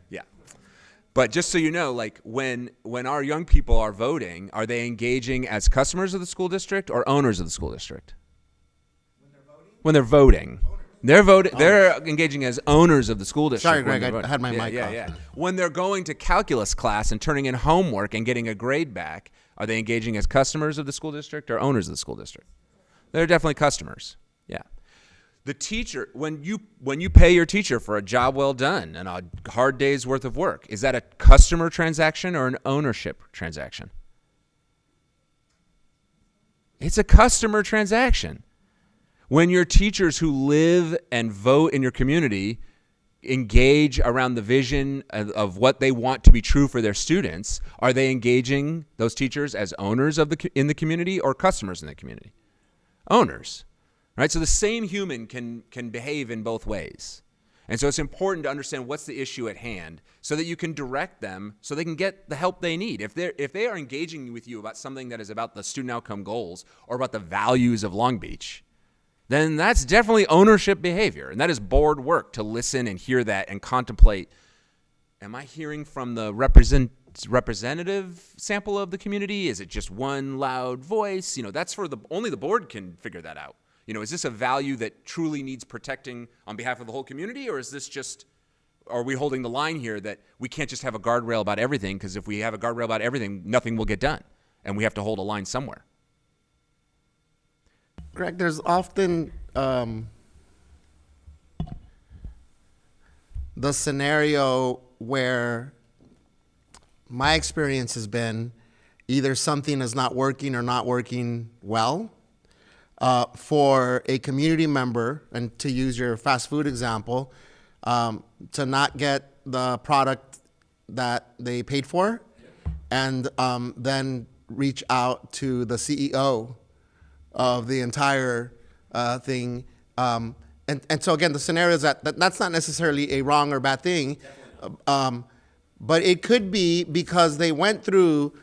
C: yeah. But just so you know, like when our young people are voting, are they engaging as customers of the school district or owners of the school district? When they're voting. They're engaging as owners of the school district.
E: Sorry, Greg, I had my mic off.
C: Yeah. When they're going to calculus class and turning in homework and getting a grade back, are they engaging as customers of the school district or owners of the school district? They're definitely customers. Yeah. The teacher, when you pay your teacher for a job well done and a hard day's worth of work, is that a customer transaction or an ownership transaction? It's a customer transaction. When your teachers who live and vote in your community engage around the vision of what they want to be true for their students, are they engaging those teachers as owners in the community or customers in the community? Owners. Right? So the same human can behave in both ways. And so it's important to understand what's the issue at hand so that you can direct them so they can get the help they need. If they are engaging with you about something that is about the student outcome goals or about the values of Long Beach, then that's definitely ownership behavior. And that is board work to listen and hear that and contemplate, am I hearing from the representative sample of the community? Is it just one loud voice? That's for only the board can figure that out. Is this a value that truly needs protecting on behalf of the whole community, or is this just, are we holding the line here that we can't just have a guardrail about everything, because if we have a guardrail about everything, nothing will get done, and we have to hold a line somewhere?
E: Greg, there's often the scenario where my experience has been either something is not working or not working well. For a community member, and to use your fast food example, to not get the product that they paid for, and then reach out to the CEO of the entire thing. And so again, the scenario is that's not necessarily a wrong or bad thing, but it could be because they went through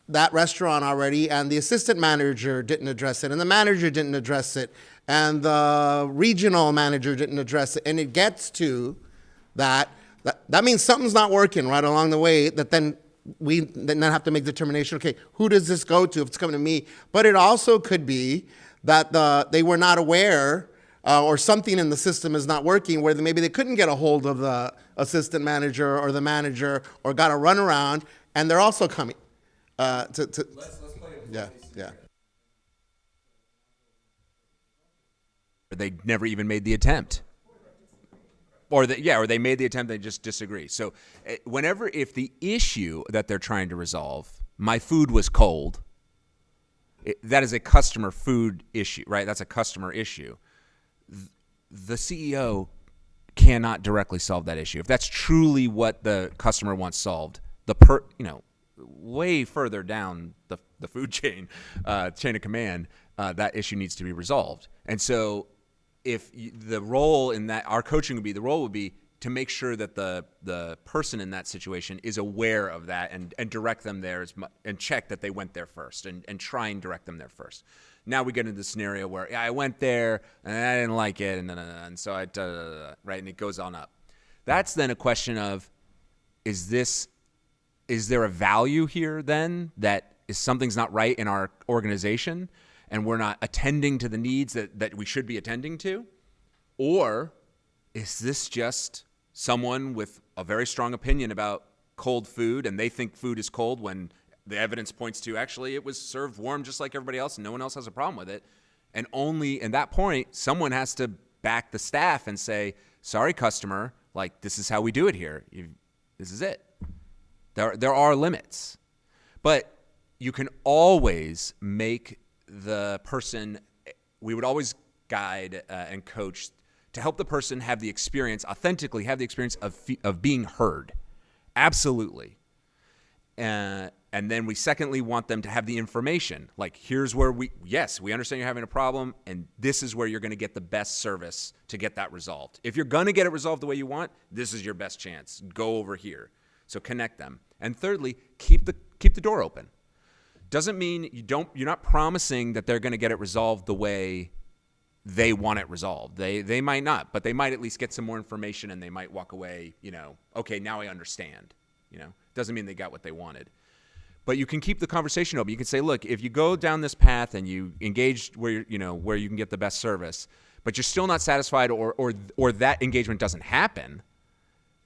E: that restaurant already, and the assistant manager didn't address it, and the manager didn't address it, and the regional manager didn't address it, and it gets to that means something's not working right along the way, that then we then have to make determination, okay, who does this go to if it's coming to me? But it also could be that they were not aware, or something in the system is not working, where maybe they couldn't get a hold of the assistant manager or the manager, or got a runaround, and they're also coming. Let's play it. Yeah.
C: They never even made the attempt. Or they made the attempt, they just disagree. So if the issue that they're trying to resolve, my food was cold, that is a customer food issue, right? That's a customer issue. The CEO cannot directly solve that issue. If that's truly what the customer wants solved, way further down the food chain of command, that issue needs to be resolved. And so if the role in that, our coaching would be to make sure that the person in that situation is aware of that, and direct them there and check that they went there first, and try and direct them there first. Now we get into the scenario where I went there and I didn't like it, and so I right, and it goes on up. That's then a question of, is there a value here then that is something's not right in our organization and we're not attending to the needs that we should be attending to? Or is this just someone with a very strong opinion about cold food, and they think food is cold when the evidence points to actually it was served warm just like everybody else and no one else has a problem with it? And only at that point, someone has to back the staff and say, sorry, customer, like, this is how we do it here. This is it. There are limits, but you can always make the person, we would always guide and coach to help the person have the experience, authentically have the experience of being heard. Absolutely. And then we secondly want them to have the information, like, here's where we understand you're having a problem, and this is where you're going to get the best service to get that resolved. If you're going to get it resolved the way you want, this is your best chance. Go over here. So connect them. And thirdly, keep the door open. Doesn't mean you're not promising that they're going to get it resolved the way they want it resolved. They might not, but they might at least get some more information, and they might walk away, okay, now I understand. Doesn't mean they got what they wanted. But you can keep the conversation open. You can say, look, if you go down this path and you engage where you can get the best service, but you're still not satisfied, or that engagement doesn't happen,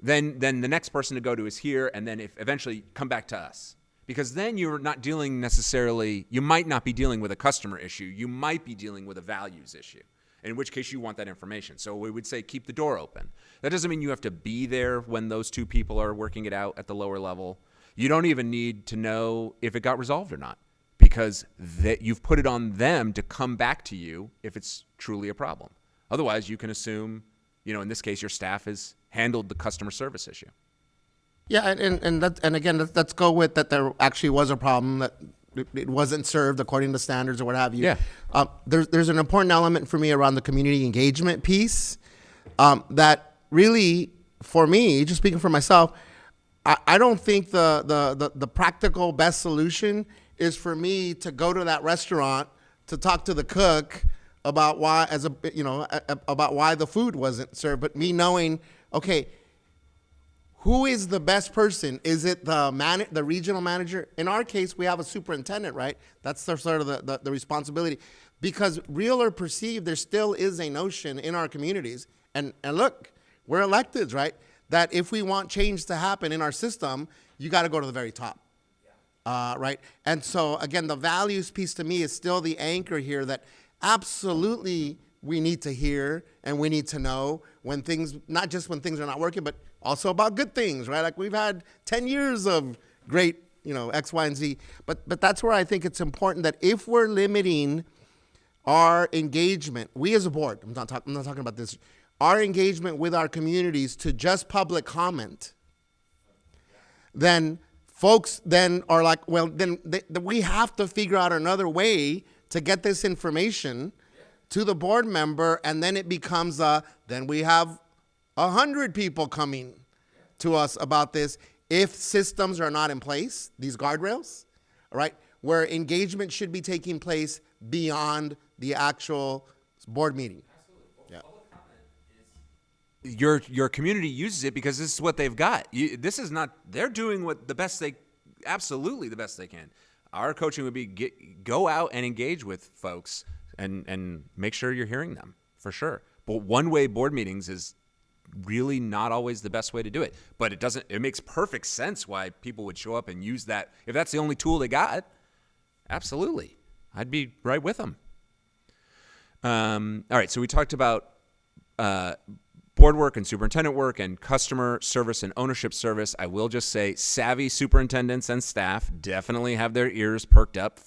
C: then the next person to go to is here, and then eventually come back to us. Because then you're not dealing necessarily, you might not be dealing with a customer issue, you might be dealing with a values issue, in which case you want that information. So we would say keep the door open. That doesn't mean you have to be there when those two people are working it out at the lower level. You don't even need to know if it got resolved or not, because you've put it on them to come back to you if it's truly a problem. Otherwise, you can assume, in this case, your staff has handled the customer service issue.
E: Yeah, and again, let's go with that there actually was a problem, that it wasn't served according to standards or what have you.
C: Yeah.
E: There's an important element for me around the community engagement piece, that really, for me, just speaking for myself, I don't think the practical best solution is for me to go to that restaurant to talk to the cook about why, about why the food wasn't served, but me knowing, okay, who is the best person? Is it the regional manager? In our case, we have a superintendent, right? That's sort of the responsibility. Because real or perceived, there still is a notion in our communities, and look, we're electeds, right? That if we want change to happen in our system, you got to go to the very top, right? And so, again, the values piece to me is still the anchor here that absolutely we need to hear and we need to know when things, not just when things are not working, but also about good things, right? Like we've had 10 years of great, X, Y, and Z. But that's where I think it's important that if we're limiting our engagement, we as a board, I'm not talking about this, our engagement with our communities to just public comment, then folks then are like, well, then we have to figure out another way to get this information to the board member, and then it becomes then we have 100 people coming to us about this if systems are not in place, these guardrails, right, where engagement should be taking place beyond the actual board meeting. Yeah.
C: Your community uses it because this is what they've got. This is not, they're doing absolutely the best they can. Our coaching would be go out and engage with folks and make sure you're hearing them, for sure. But one-way board meetings is really not always the best way to do it. But it makes perfect sense why people would show up and use that. If that's the only tool they got, absolutely. I'd be right with them. All right, so we talked about board work and superintendent work and customer service and ownership service. I will just say savvy superintendents and staff definitely have their ears perked up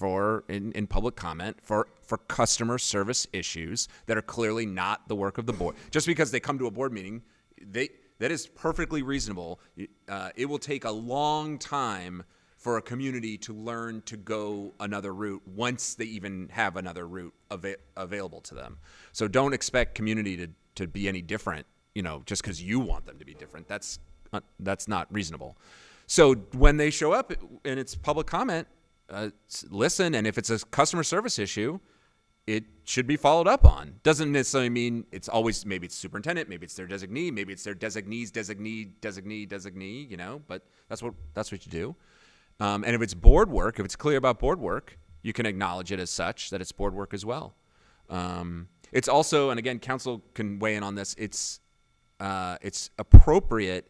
C: in public comment for customer service issues that are clearly not the work of the board. Just because they come to a board meeting, that is perfectly reasonable. It will take a long time for a community to learn to go another route once they even have another route available to them. So don't expect community to be any different, just because you want them to be different. That's not reasonable. So when they show up and it's public comment, listen, and if it's a customer service issue, it should be followed up on. Doesn't necessarily mean it's always, maybe it's superintendent, maybe it's their designee, maybe it's their designee's designee, but that's what you do. And if it's board work, if it's clear about board work, you can acknowledge it as such, that it's board work as well. It's also, and again, council can weigh in on this, it's appropriate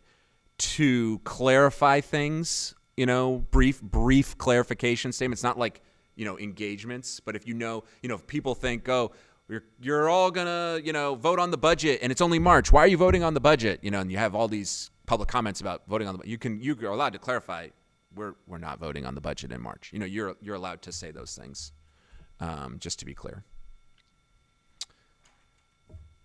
C: to clarify things, brief clarification statements, not like, engagements, but if if people think, oh, you're all gonna, vote on the budget and it's only March, why are you voting on the budget? And you have all these public comments about voting on the budget. You're allowed to clarify, we're not voting on the budget in March. You're allowed to say those things, just to be clear.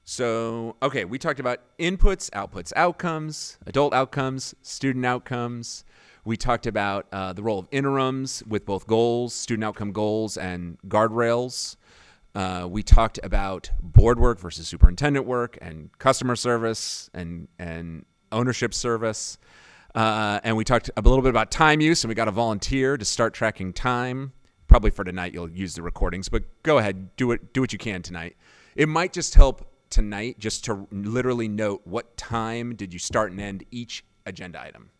C: So, okay, we talked about inputs, outputs, outcomes, adult outcomes, student outcomes. We talked about the role of interims with both goals, student outcome goals, and guardrails. We talked about board work versus superintendent work and customer service and ownership service. And we talked a little bit about time use, and we got a volunteer to start tracking time. Probably for tonight you'll use the recordings, but go ahead, do what you can tonight. It might just help tonight just to literally note what time did you start and end each agenda item.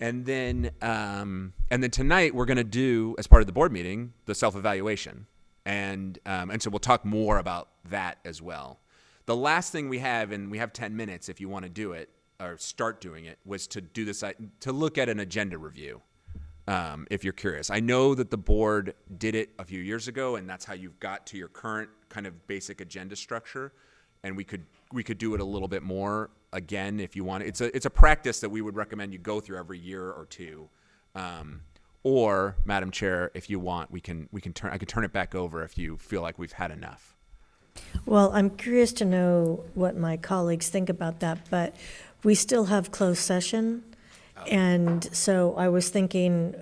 C: And then tonight we're going to do, as part of the board meeting, the self-evaluation. And so we'll talk more about that as well. The last thing we have, and we have 10 minutes if you want to do it, or start doing it, was to do this, to look at an agenda review, if you're curious. I know that the board did it a few years ago, and that's how you've got to your current kind of basic agenda structure. And we could do it a little bit more again if you want. It's a practice that we would recommend you go through every year or two. Or, Madam Chair, if you want, I can turn it back over if you feel like we've had enough.
A: Well, I'm curious to know what my colleagues think about that, but we still have closed session. And so I was thinking,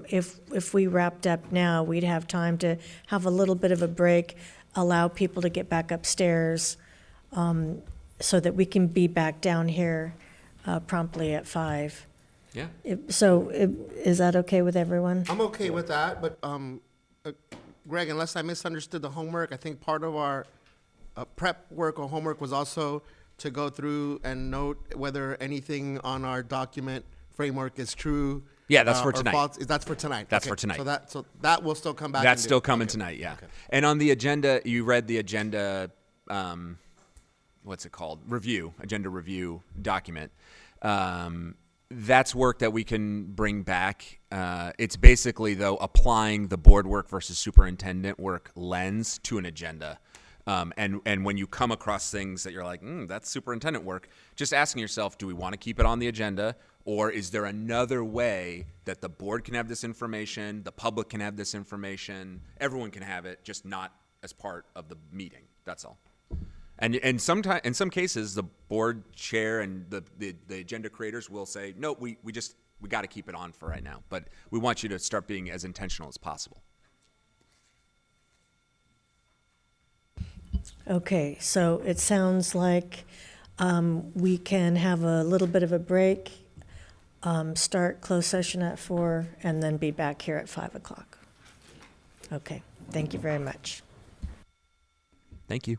A: if we wrapped up now, we'd have time to have a little bit of a break, allow people to get back upstairs, so that we can be back down here promptly at 5.
C: Yeah.
A: Is that okay with everyone?
E: I'm okay with that, but Greg, unless I misunderstood the homework, I think part of our prep work or homework was also to go through and note whether anything on our document framework is true.
C: Yeah, that's for
E: or
C: tonight.
E: false. That's for tonight.
C: That's
E: Okay,
C: for tonight.
E: So that will still come back.
C: That's
E: and do-
C: still coming
E: okay.
C: tonight, yeah.
E: Okay.
C: And on the agenda, you read the agenda, what's it called? Agenda review document. That's work that we can bring back. It's basically, though, applying the board work versus superintendent work lens to an agenda. And when you come across things that you're like, that's superintendent work, just asking yourself, do we want to keep it on the agenda? Or is there another way that the board can have this information, the public can have this information, everyone can have it, just not as part of the meeting? That's all. And sometimes, in some cases, the board chair and the agenda creators will say, no, we got to keep it on for right now. But we want you to start being as intentional as possible.
A: Okay, so it sounds like we can have a little bit of a break, start closed session at 4, and then be back here at 5 o'clock. Okay, thank you very much.
C: Thank you.